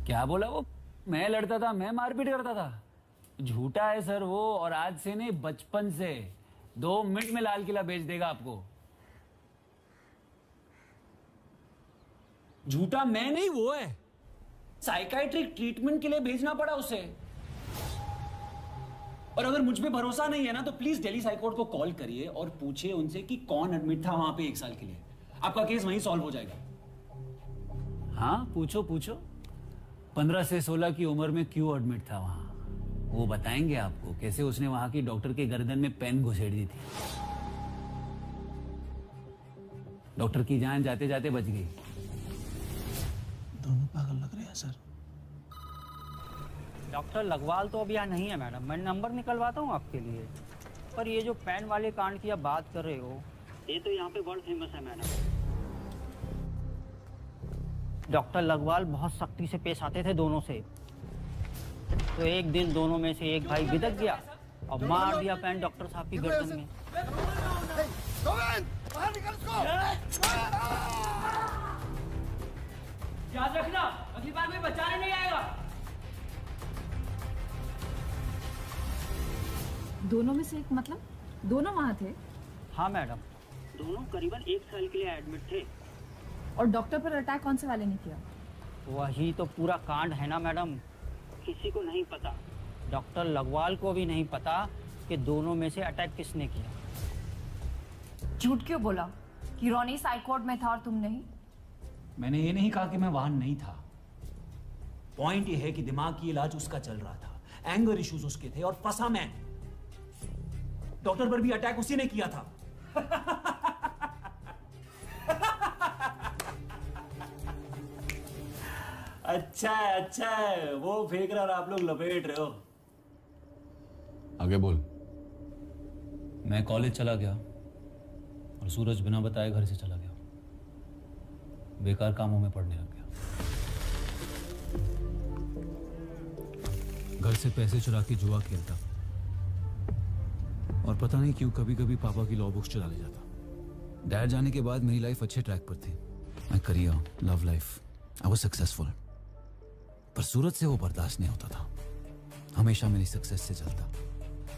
क्या बोला वो? मैं लड़ता था, मैं मारपीट करता था? झूठा है सर वो, और आज से नहीं बचपन से। 2 मिनट में लाल किला बेच देगा आपको। झूठा मैं नहीं, वो है। साइकाइट्रिक ट्रीटमेंट के लिए भेजना पड़ा उसे। और अगर मुझ पे भरोसा नहीं है ना तो प्लीज दिल्ली हाईकोर्ट को कॉल करिए और पूछिए उनसे कि कौन एडमिट था वहां पे 1 साल के लिए। आपका केस वहीं सॉल्व हो जाएगा। हाँ पूछो पूछो, 15 से 16 की उम्र में क्यों एडमिट था वहां, वो बताएंगे आपको। कैसे उसने वहां की डॉक्टर के गर्दन में पेन घुसेड़ दी थी। डॉक्टर की जान जाते जाते बच गई। दोनों पागल लग रहे हैं सर। डॉक्टर लगवाल तो अब यहाँ नहीं है मैडम, मैं नंबर निकलवाता हूँ आपके लिए। पर ये जो पेन वाले कांड की आप बात कर रहे हो, ये तो यहाँ पे वर्ल्ड फेमस है मैडम। डॉक्टर लगवाल बहुत सख्ती से पेश आते थे दोनों से। तो एक दिन दोनों में से एक भाई बिदक गया और मार दिया पेन डॉक्टर साहब की गर्दन में। याद रखना, अगली बार कोई बचाने नहीं आएगा। दोनों में से एक मतलब? दोनों वहां थे? हाँ मैडम, दोनों करीबन 1 साल के लिए एडमिट थे। और डॉक्टर पर अटैक कौन से वाले ने किया? वही तो पूरा कांड है ना मैडम, किसी को नहीं पता। डॉक्टर लगवाल को भी नहीं पता कि दोनों में से अटैक किसने किया। झूठ क्यों बोला कि रोनी हाईकोर्ट में था और तुम नहीं? मैंने ये नहीं कहा कि मैं वहां नहीं था। पॉइंट ये है कि दिमाग की इलाज उसका चल रहा था, एंगर इश्यूज उसके थे और फंसा मैं। डॉक्टर पर भी अटैक उसी ने किया था। अच्छा है, अच्छा है। वो फेंक रहा और आप लोग लपेट रहे हो। आगे बोल। मैं कॉलेज चला गया और सूरज बिना बताए घर से चला गया। बेकार कामों में पड़ने लग गया। घर से पैसे चुरा के जुआ खेलता और पता नहीं क्यों कभी कभी पापा की लॉ बुक्स चुरा ले जाता। डैड जाने के बाद मेरी लाइफ अच्छे ट्रैक पर थी। My career, love life, I was successful. पर सूरज से वो बर्दाश्त नहीं होता था। हमेशा मेरी सक्सेस से जलता,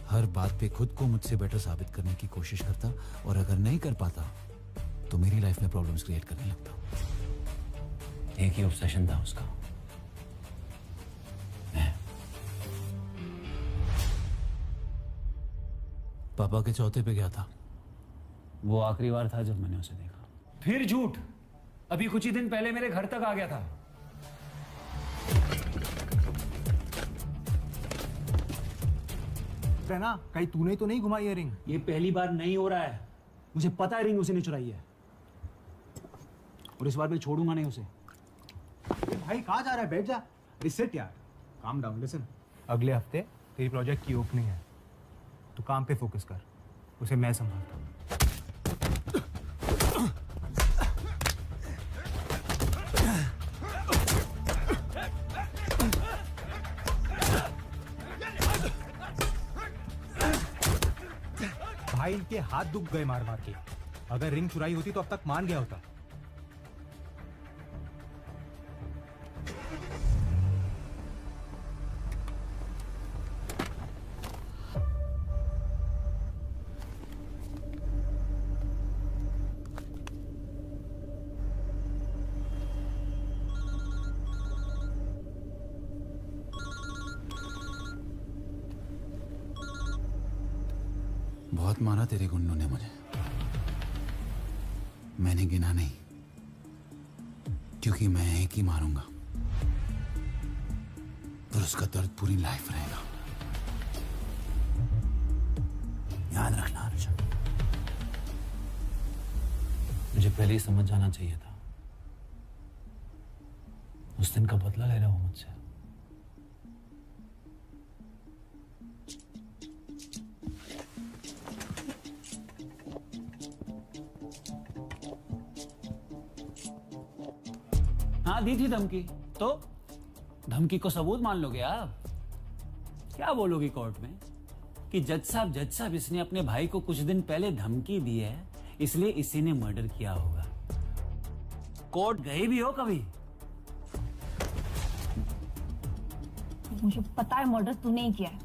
हर बात पे खुद को मुझसे बेटर साबित करने की कोशिश करता, और अगर नहीं कर पाता तो मेरी लाइफ में प्रॉब्लम्स क्रिएट करने लगता। एक ही ऑब्सेशन था उसका, मैं। पापा के चौथे पे गया था। वो आखिरी बार था जब मैंने उसे देखा। फिर झूठ, अभी कुछ ही दिन पहले मेरे घर तक आ गया था। ना कहीं तूने तो नहीं घुमाई है रिंग? ये पहली बार नहीं हो रहा है, मुझे पता है रिंग उसी ने चुराई है, और इस बार मैं छोड़ूंगा नहीं उसे। भाई कहाँ जा रहा है? बैठ जा। रिसेट यार, काम डाउन। लिसन, अगले हफ्ते तेरी प्रोजेक्ट की ओपनिंग है, तू काम पे फोकस कर, उसे मैं संभालता हूँ। भाई इनके हाथ दुख गए मार मार के। अगर रिंग चुराई होती तो अब तक मान गया होता। बहुत मारा तेरे गुंडों ने मुझे, मैंने गिना नहीं, क्योंकि मैं एक ही मारूंगा, पर उसका दर्द पूरी लाइफ रहेगा। याद रखना अर्जुन, मुझे पहले ही समझ जाना चाहिए था। उस दिन का बदला ले रहा हूं मुझसे। हाँ दी थी धमकी, तो धमकी को सबूत मान लोगे आप? क्या बोलोगी कोर्ट में कि जज साहब इसने अपने भाई को कुछ दिन पहले धमकी दी है, इसलिए इसी ने मर्डर किया होगा। कोर्ट गए भी हो कभी? मुझे पता है मर्डर तूने ही किया है।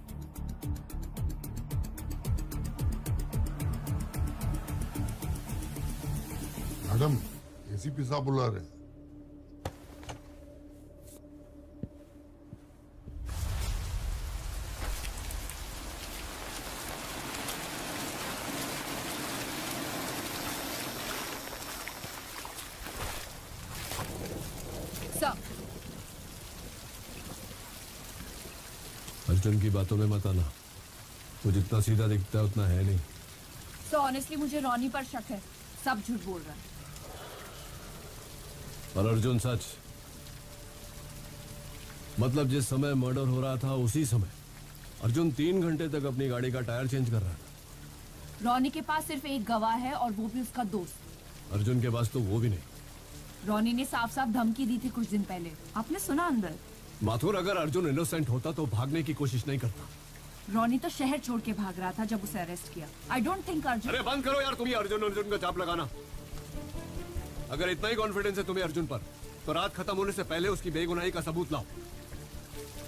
मैडम, एसीपी साहब बुला रहे हैं। अर्जुन की बातों में मत आना, वो जितना सीधा दिखता है उतना है नहीं। So honestly मुझे रॉनी पर शक है, सब झूठ बोल रहा है। और अर्जुन सच, मतलब जिस समय मर्डर हो रहा था उसी समय अर्जुन 3 घंटे तक अपनी गाड़ी का टायर चेंज कर रहा था। रॉनी के पास सिर्फ एक गवाह है और वो भी उसका दोस्त। अर्जुन के पास तो वो भी नहीं। रॉनी ने साफ साफ धमकी दी थी कुछ दिन पहले, आपने सुना अंदर? माथुर, अगर अर्जुन इनोसेंट होता तो भागने की कोशिश नहीं करता। रॉनी तो शहर छोड़ के भाग रहा था जब उसे अरेस्ट किया। I don't think Arjun. अरे बंद करो यार, तुम्हें अर्जुन का चाप लगाना। अगर इतना ही कॉन्फिडेंस है तुम्हें अर्जुन पर, तो रात खत्म होने से पहले उसकी बेगुनाही का सबूत लाओ,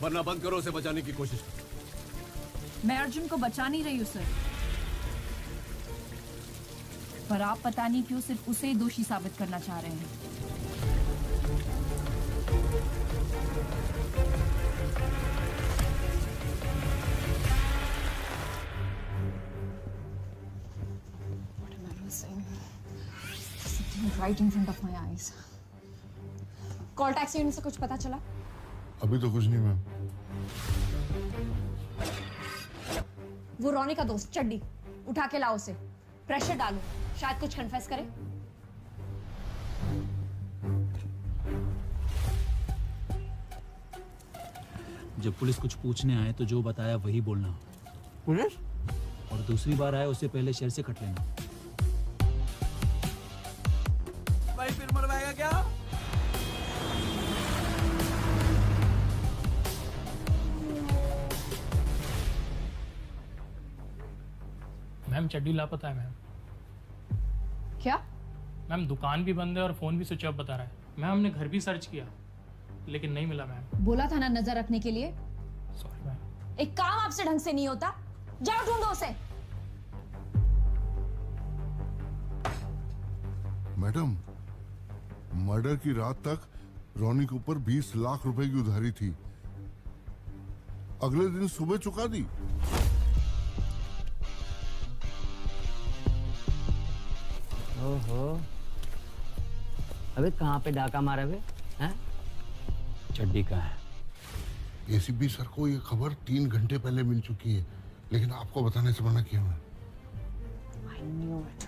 वरना बंद करो उसे बचाने की कोशिश। मैं अर्जुन को बचा नहीं रही हूँ सर, पर आप पता नहीं क्यों सिर्फ उसे ही दोषी साबित करना चाह रहे हैं। Right in front of my eyes. Call taxi unit से कुछ पता चला? अभी तो कुछ नहीं मैम। वो रॉनी का दोस्त चड्डी, उठा के लाओ उसे, प्रेशर डालो, शायद कुछ कन्फेस करे। जब पुलिस कुछ पूछने आए तो जो बताया वही बोलना। पुलिस? और दूसरी बार आए उससे पहले शहर से कट लेना। भाई फिर मरवाएगा क्या? मैम चड्डी लापता है मैम। क्या? मैम दुकान भी बंद है और फोन भी स्विच ऑफ बता रहा है। मैम हमने घर भी सर्च किया लेकिन नहीं मिला मैम। बोला था ना नजर रखने के लिए। Sorry ma'am. एक काम आपसे ढंग से नहीं होता, जाओ ढूंढो उसे। मैडम, मर्डर की रात तक रॉनी के ऊपर 20 लाख रुपए की उधारी थी, अगले दिन सुबह चुका दी। ओहो, अबे कहाँ पे डाका मारा बे? हैं? चड्डी का है। एसीपी सर को ये खबर 3 घंटे पहले मिल चुकी है, लेकिन आपको बताने से मना किया मैं। I knew it.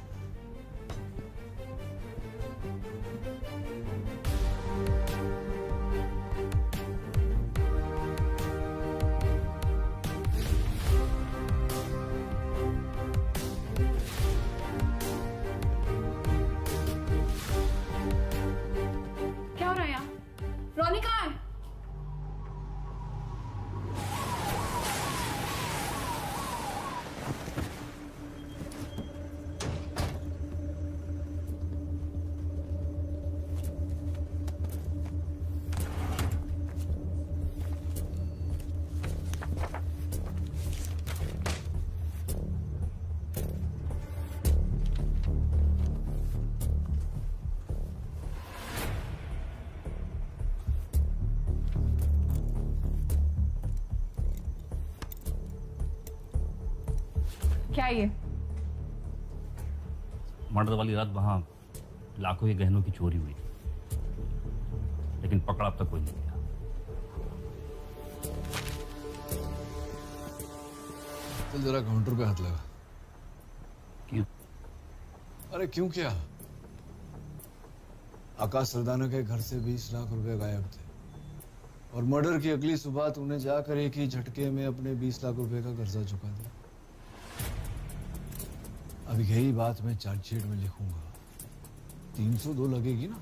क्या हो रहा है यहाँ? रॉनी कहाँ है? क्या ये? मर्डर वाली रात वहां लाखों के गहनों की चोरी हुई, लेकिन पकड़ा अब तक कोई नहीं गया। चल जरा काउंटर पे हाथ लगा। क्यों? अरे क्यों क्या? आकाश सरदाना के घर से 20 लाख रुपए गायब थे और मर्डर की अगली सुबह तूने जाकर एक ही झटके में अपने 20 लाख रुपए का कर्जा चुका दिया। अब यही बात मैं चार्जशीट में लिखूंगा। 302 लगेगी ना?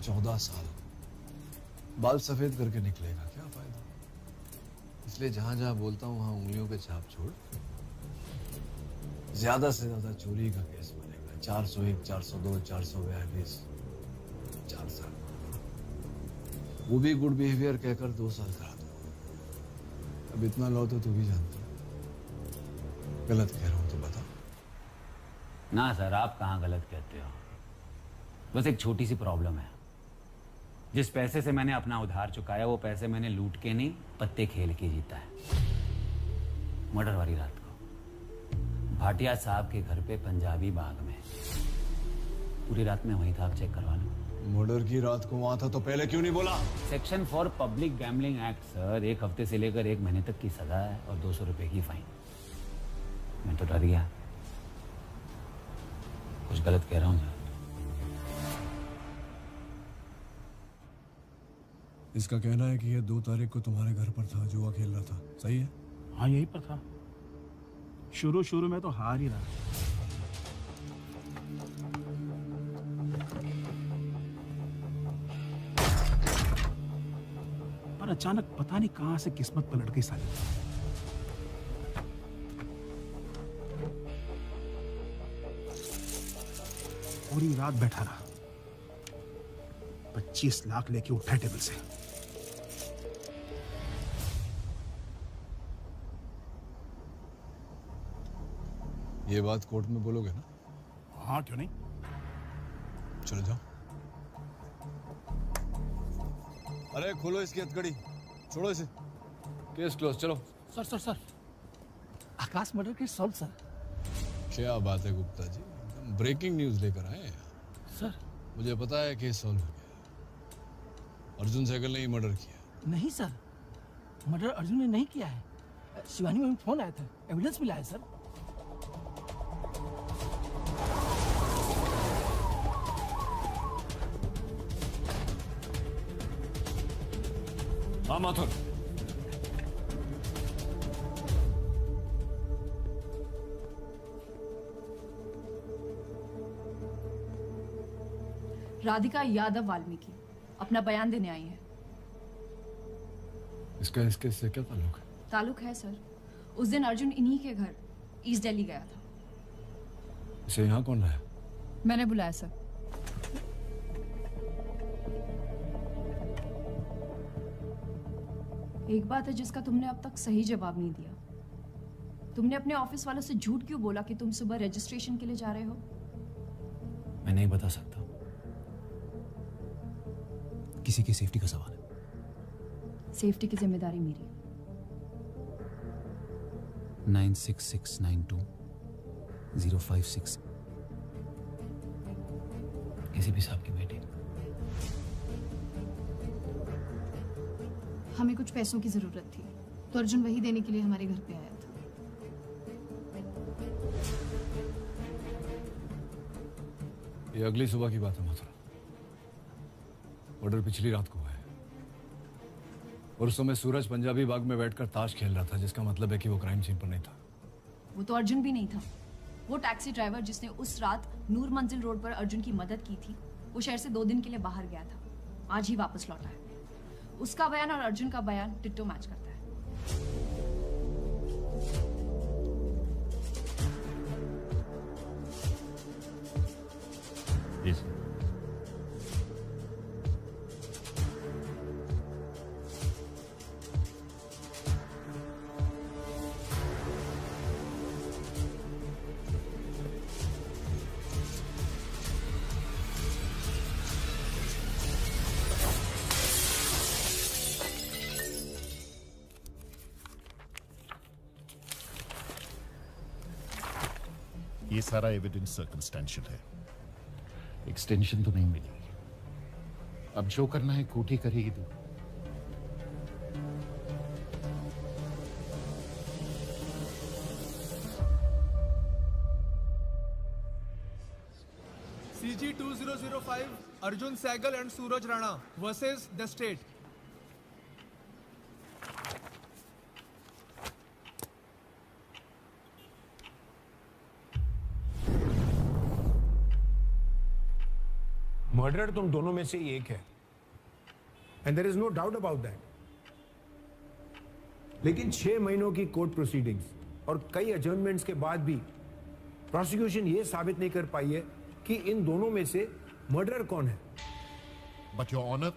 14 साल बाल सफेद करके निकलेगा, क्या फायदा। इसलिए जहां जहां बोलता हूं वहां उंगलियों के छाप छोड़। ज्यादा से ज्यादा चोरी का केस बनेगा। 401, 402, 442, 4 साल। वो भी गुड बिहेवियर कहकर 2 साल करा दो। अब इतना लॉ तो तू भी जानता है। गलत कह रहा हूं तो बता। ना सर, आप कहाँ गलत कहते हो। बस एक छोटी सी प्रॉब्लम है। जिस पैसे से मैंने अपना उधार चुकाया वो पैसे मैंने लूट के नहीं, पत्ते खेल के जीता है। मर्डर वाली रात को भाटिया साहब के घर पे पंजाबी बाग में, पूरी रात में वहीं था, आप चेक करवा लो। मर्डर की रात को वहां था तो पहले क्यों नहीं बोला? Section for public gambling act sir. 1 हफ्ते से लेकर 1 महीने तक की सजा है और 200 रुपए की फाइन। मैं तो डर गया, कुछ गलत कह रहा हूँ सर। इसका कहना है कि ये 2 तारीख को तुम्हारे घर पर था, जुआ खेल रहा था, सही है? हाँ यही पर था। शुरू में तो हार ही रहा। पर अचानक पता नहीं कहां से किस्मत पलट गई साली। पूरी रात बैठा रहा, 25 लाख लेके उठा टेबल से। ये बात कोर्ट में बोलोगे ना? हाँ क्यों नहीं। चलो जाओ। अरे खोलो इसकी हथकड़ी, छोड़ो इसे। केस क्लोज, चलो। सर आकाश मर्डर केस सॉल्व सर। क्या बात है गुप्ता जी, ब्रेकिंग न्यूज लेकर आए हैं सर। मुझे पता है केस सॉल्व हो गया। अर्जुन सहगल ने ही मर्डर किया। नहीं सर, मर्डर अर्जुन ने नहीं किया है। शिवानी में फोन आया था, एविडेंस मिला है सर। हाँ माथुर। राधिका यादव वाल्मीकि अपना बयान देने आई है। इसका इस केस से क्या ताल्लुक है? ताल्लुक है सर। उस दिन अर्जुन इन्हीं के घर ईस्ट दिल्ली गया था। इसे यहाँ कौन लाया? मैंने बुलाया सर। एक बात है जिसका तुमने अब तक सही जवाब नहीं दिया। तुमने अपने ऑफिस वालों से झूठ क्यों बोला कि तुम सुबह रजिस्ट्रेशन के लिए जा रहे हो? मैं नहीं बता सकता, किसी की सेफ्टी का सवाल है। सेफ्टी की जिम्मेदारी मेरी। 96692056 किसी भी साहब की बेटी। हमें कुछ पैसों की जरूरत थी तो अर्जुन वही देने के लिए हमारे घर पे आया था। ये अगली सुबह की बात है मथुरा। मर्डर पिछली रात को हुआ है और उस समय सूरज पंजाबी बाग में बैठकर ताश खेल रहा था, जिसका मतलब है कि वो क्राइम सीन पर नहीं था। वो तो अर्जुन भी नहीं था। वो टैक्सी ड्राइवर जिसने उस रात नूर मंजिल रोड पर अर्जुन की मदद की थी, वो शहर से 2 दिन के लिए बाहर गया था, आज ही वापस लौटा है। उसका बयान और अर्जुन का बयान डिट्टो मैच करता है। जी सर। ये सारा एविडेंस सर्कमस्टेंशियल है, एक्सटेंशन तो नहीं मिली। अब जो करना है कोर्ट ही करेगी। तू CG 2005 Arjun Sehgal and Suraj Rana versus the state. Murder तुम दोनों में से एक है। And there is no doubt about that. लेकिन 6 महीनों की कोर्ट प्रोसीडिंग्स और कई अजर्नमेंट्स के बाद भी प्रोसिक्यूशन ये साबित नहीं कर पाई है कि इन दोनों में से मर्डरर कौन है। बट योर ऑनर,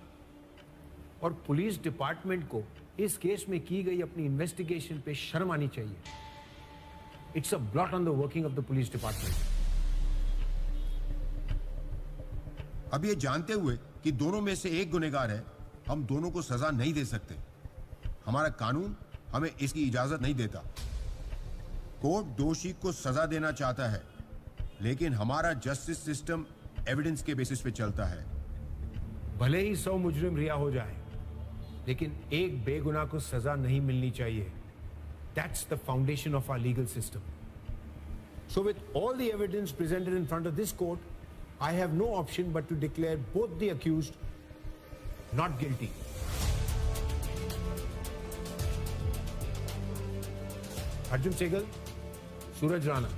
और पुलिस डिपार्टमेंट को इस केस में की गई अपनी इन्वेस्टिगेशन पे शर्म आनी चाहिए। It's a blot on the working of the police department. अब ये जानते हुए कि दोनों में से एक गुनहगार है, हम दोनों को सजा नहीं दे सकते। हमारा कानून हमें इसकी इजाजत नहीं देता। कोर्ट दोषी को सजा देना चाहता है, लेकिन हमारा जस्टिस सिस्टम एविडेंस के बेसिस पे चलता है। भले ही 100 मुजरिम रिहा हो जाए, लेकिन एक बेगुनाह को सजा नहीं मिलनी चाहिए। That's the foundation of our legal system. So with all the evidence presented in front of this court, I have no option but to declare both the accused not guilty. Arjun Sehgal, Suraj Rana,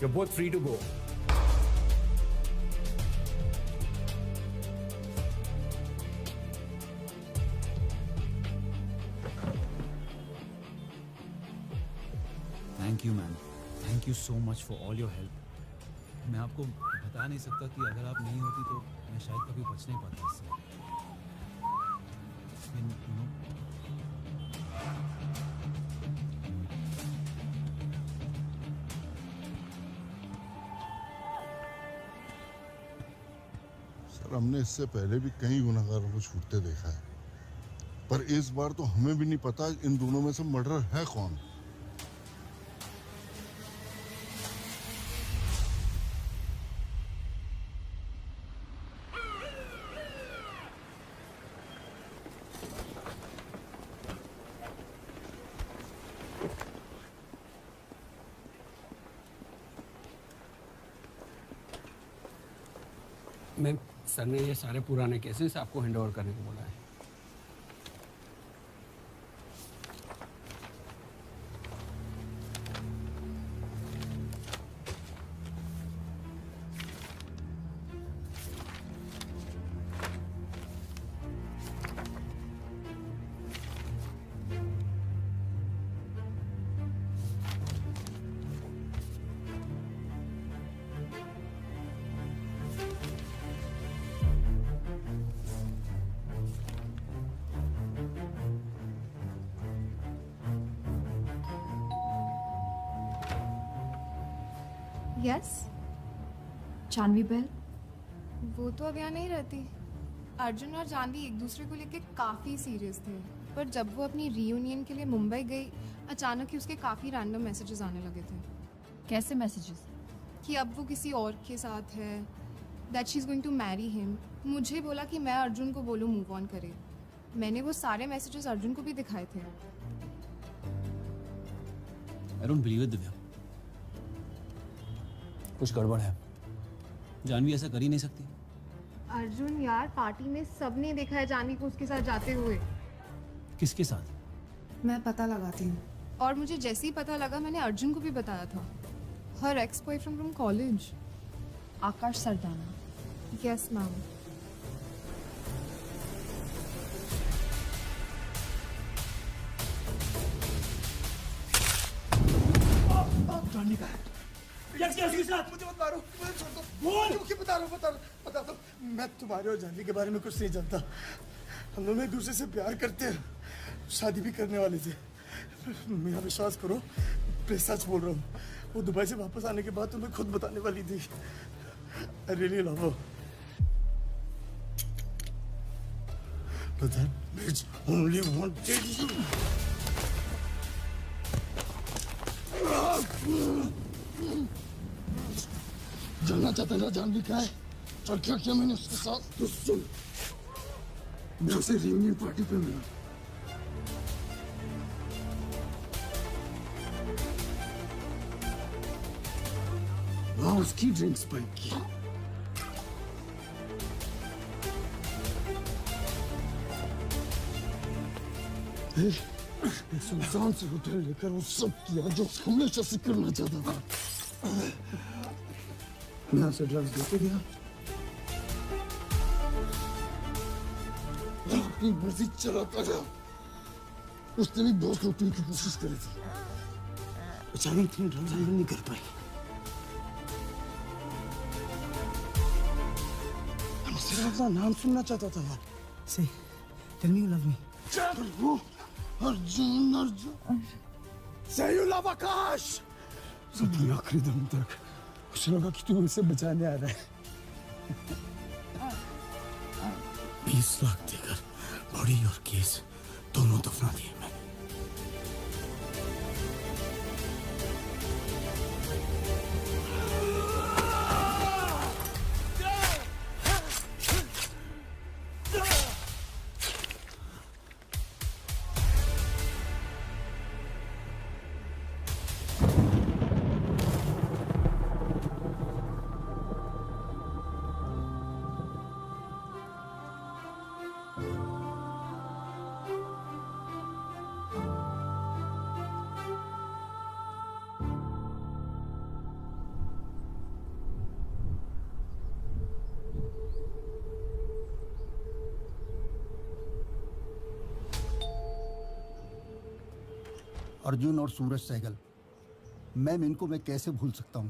you're both free to go. Thank you ma'am, thank you so much for all your help. मैं आपको बता नहीं सकता कि अगर आप नहीं होती तो मैं शायद कभी बच नहीं पाता इससे। सर, हमने इससे पहले भी कई गुनहगारों को छूटते देखा है, पर इस बार तो हमें भी नहीं पता इन दोनों में से मर्डरर है कौन। मैम, सर ने ये सारे पुराने केसेस आपको हैंड ओवर करने को बोला है। Yes, Janvi bail. वो तो अब यहाँ नहीं रहती। अर्जुन और जानवी एक दूसरे को लेके काफ़ी सीरियस थे, पर जब वो अपनी रीयूनियन के लिए मुंबई गई, अचानक ही उसके काफ़ी रैंडम मैसेजेस आने लगे थे। कैसे मैसेजेस? कि अब वो किसी और के साथ है, that she is going to marry him. मुझे बोला कि मैं अर्जुन को बोलूँ मूव ऑन करे। मैंने वो सारे मैसेजेस अर्जुन को भी दिखाए थे। I don't believe it Divya, कुछ गड़बड़ है। जानवी ऐसा कर ही नहीं सकती। अर्जुन यार, पार्टी में सबने देखा है जानवी को उसके साथ जाते हुए। किसके साथ? मैं पता लगाती हूँ। और मुझे जैसे ही पता लगा मैंने अर्जुन को भी बताया था। हर ex boyfriend from college, Akash Sardana. Yes ma'am. Janvi का है। मुझे मत मारो, मुझे छोड़ दो। बोल। क्यों बता दो। मैं तुम्हारे और जानवी के बारे में कुछ नहीं जानता। हम दोनों एक दूसरे से प्यार करते हैं, शादी भी करने वाले थे। मेरा विश्वास करो, मैं सच बोल रहा हूँ। वो दुबई से वापस आने के बाद तुम्हें खुद बताने वाली थी। I really love her. But that bitch only wanted you. जानना चाहते ना जानवी का है और क्या किया मैंने उसके साथ? तो सुन, मैं उसे रियूनियन पार्टी पे मिला। वहाँ उसकी ड्रिंक्स पाई की। एक सुनसान से होटल लेकर वो सब किया जो हमेशा से करना चाहता था। मैं उसे ड्रग्स देते गया, अपनी मर्जी चलाता गया। उसने भी बहुत लूटने की कोशिश करी थी, अचानक इतनी ड्रग्स हैंडल नहीं कर पाई। मैं सिर्फ अपना नाम सुनना चाहता था यार। Say, tell me you love me. Arjun Arjun Say you love आकाश। अपने आखिरी दम तक उसे लगा कि तू उसे बचाने आ रहा है। 20 लाख देकर बॉडी और केस दोनों दफना दिए मैंने। अर्जुन और सूरज सहगल, मैम इनको मैं कैसे भूल सकता हूं।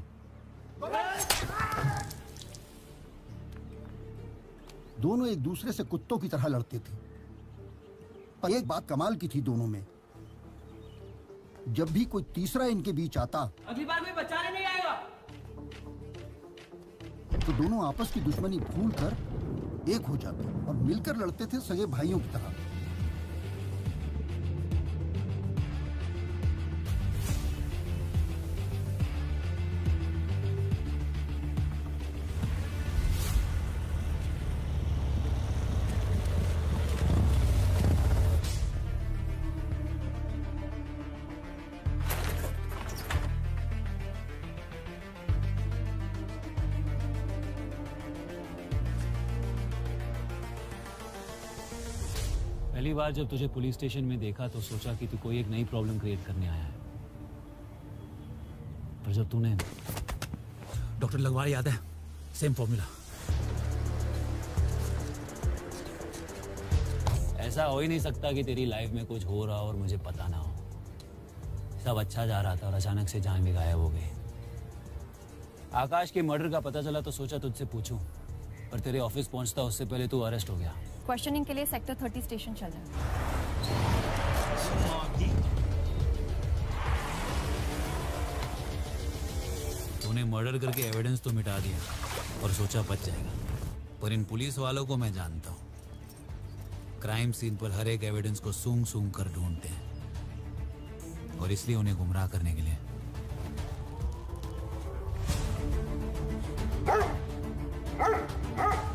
दोनों एक दूसरे से कुत्तों की तरह लड़ते थे, पर एक बात कमाल की थी दोनों में, जब भी कोई तीसरा इनके बीच आता अगली बार कोई बचाने नहीं आएगा। तो दोनों आपस की दुश्मनी भूलकर एक हो जाते और मिलकर लड़ते थे सगे भाइयों की तरह। पहली बार जब तुझे पुलिस स्टेशन में देखा तो सोचा कि तू कोई एक नई प्रॉब्लम क्रिएट करने आया है, पर जब तूने डॉक्टर लगवाल याद है, सेम फॉर्मूला। ऐसा हो ही नहीं सकता कि तेरी लाइफ में कुछ हो रहा हो और मुझे पता ना हो। सब अच्छा जा रहा था और अचानक से जान भी गायब हो गई। आकाश के मर्डर का पता चला तो सोचा तुझसे पूछूं, पर तेरे ऑफिस पहुंचता उससे पहले तू अरेस्ट हो गया। क्वेश्चनिंग के लिए सेक्टर 30 स्टेशन चल रहा है। तूने मर्डर करके एविडेंस तो मिटा दिया और सोचा बच जाएगा, पर इन पुलिस वालों को मैं जानता हूँ। क्राइम सीन पर हर एक एविडेंस को सूंघ सूंघ कर ढूंढते हैं, और इसलिए उन्हें गुमराह करने के लिए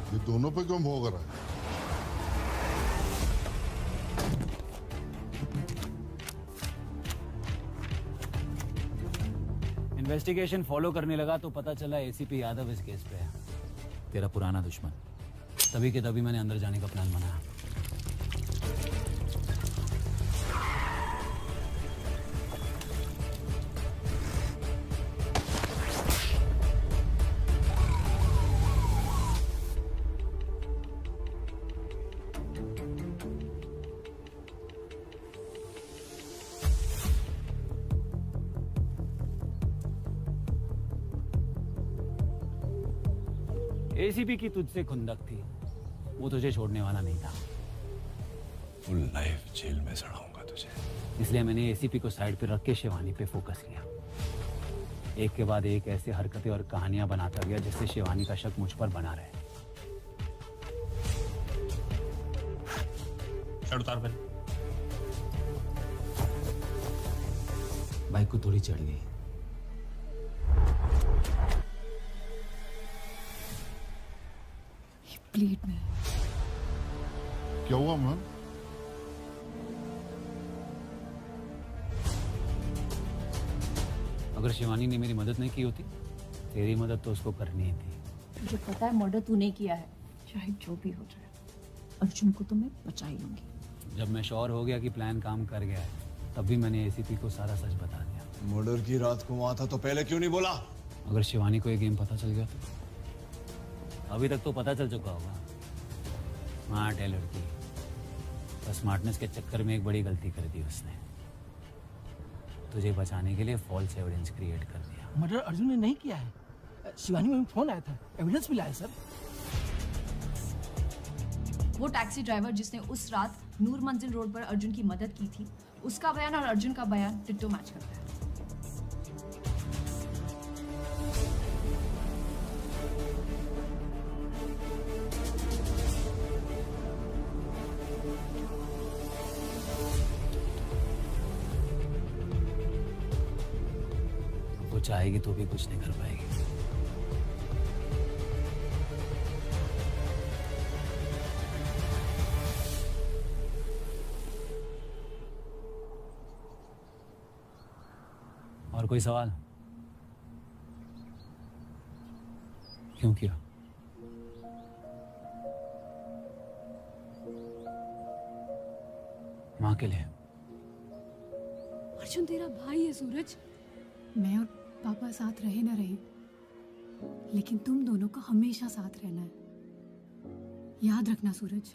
ये दोनों पे क्यों भोग रहा है? इन्वेस्टिगेशन फॉलो करने लगा तो पता चला एसीपी यादव इस केस पे है, तेरा पुराना दुश्मन। तभी के तभी मैंने अंदर जाने का प्लान बनाया। एसीपी की तुझसे खुंदक थी, वो तुझे छोड़ने वाला नहीं था। फुल लाइफ जेल में सड़ाऊंगा तुझे। इसलिए मैंने एसीपी को साइड पे रख के शिवानी पे फोकस किया। एक के बाद एक ऐसे हरकतें और कहानियां बनाता गया जिससे शिवानी का शक मुझ पर बना रहे। उतार पहले। बाइक को थोड़ी चढ़ गई। प्लेट में क्या हुआ मैम? अगर शिवानी ने मेरी मदद नहीं की होती, तेरी मदद तो उसको करनी ही थी। मुझे पता है मर्डर तूने किया है, चाहे जो भी हो जाए, अर्जुन को तो मैं बचा ही लूंगी। जब मैं श्योर हो गया कि प्लान काम कर गया है, तब भी मैंने एसीपी को सारा सच बता दिया। मर्डर की रात को वहां था तो पहले क्यों नहीं बोला? अगर शिवानी को ये गेम पता चल गया तो? अभी तक तो पता चल चुका होगा। स्मार्ट है लड़की, पर स्मार्टनेस के चक्कर में एक बड़ी गलती कर दी उसने। तुझे बचाने के लिए फॉल्स एविडेंस क्रिएट कर दिया। मर्डर अर्जुन ने नहीं किया है। शिवानी में फोन आया था, एविडेंस मिला है सर। वो टैक्सी ड्राइवर जिसने उस रात नूर मंजिल रोड पर अर्जुन की मदद की थी, उसका बयान और अर्जुन का बयान डिट्टो मैच करता है। वो चाहेगी तो भी कुछ नहीं कर पाएगी। और कोई सवाल? क्यों किया? माँ के लिए। अर्जुन तेरा भाई है सूरज। मैं और पापा साथ रहे ना रहे, लेकिन तुम दोनों को हमेशा साथ रहना है। याद रखना सूरज।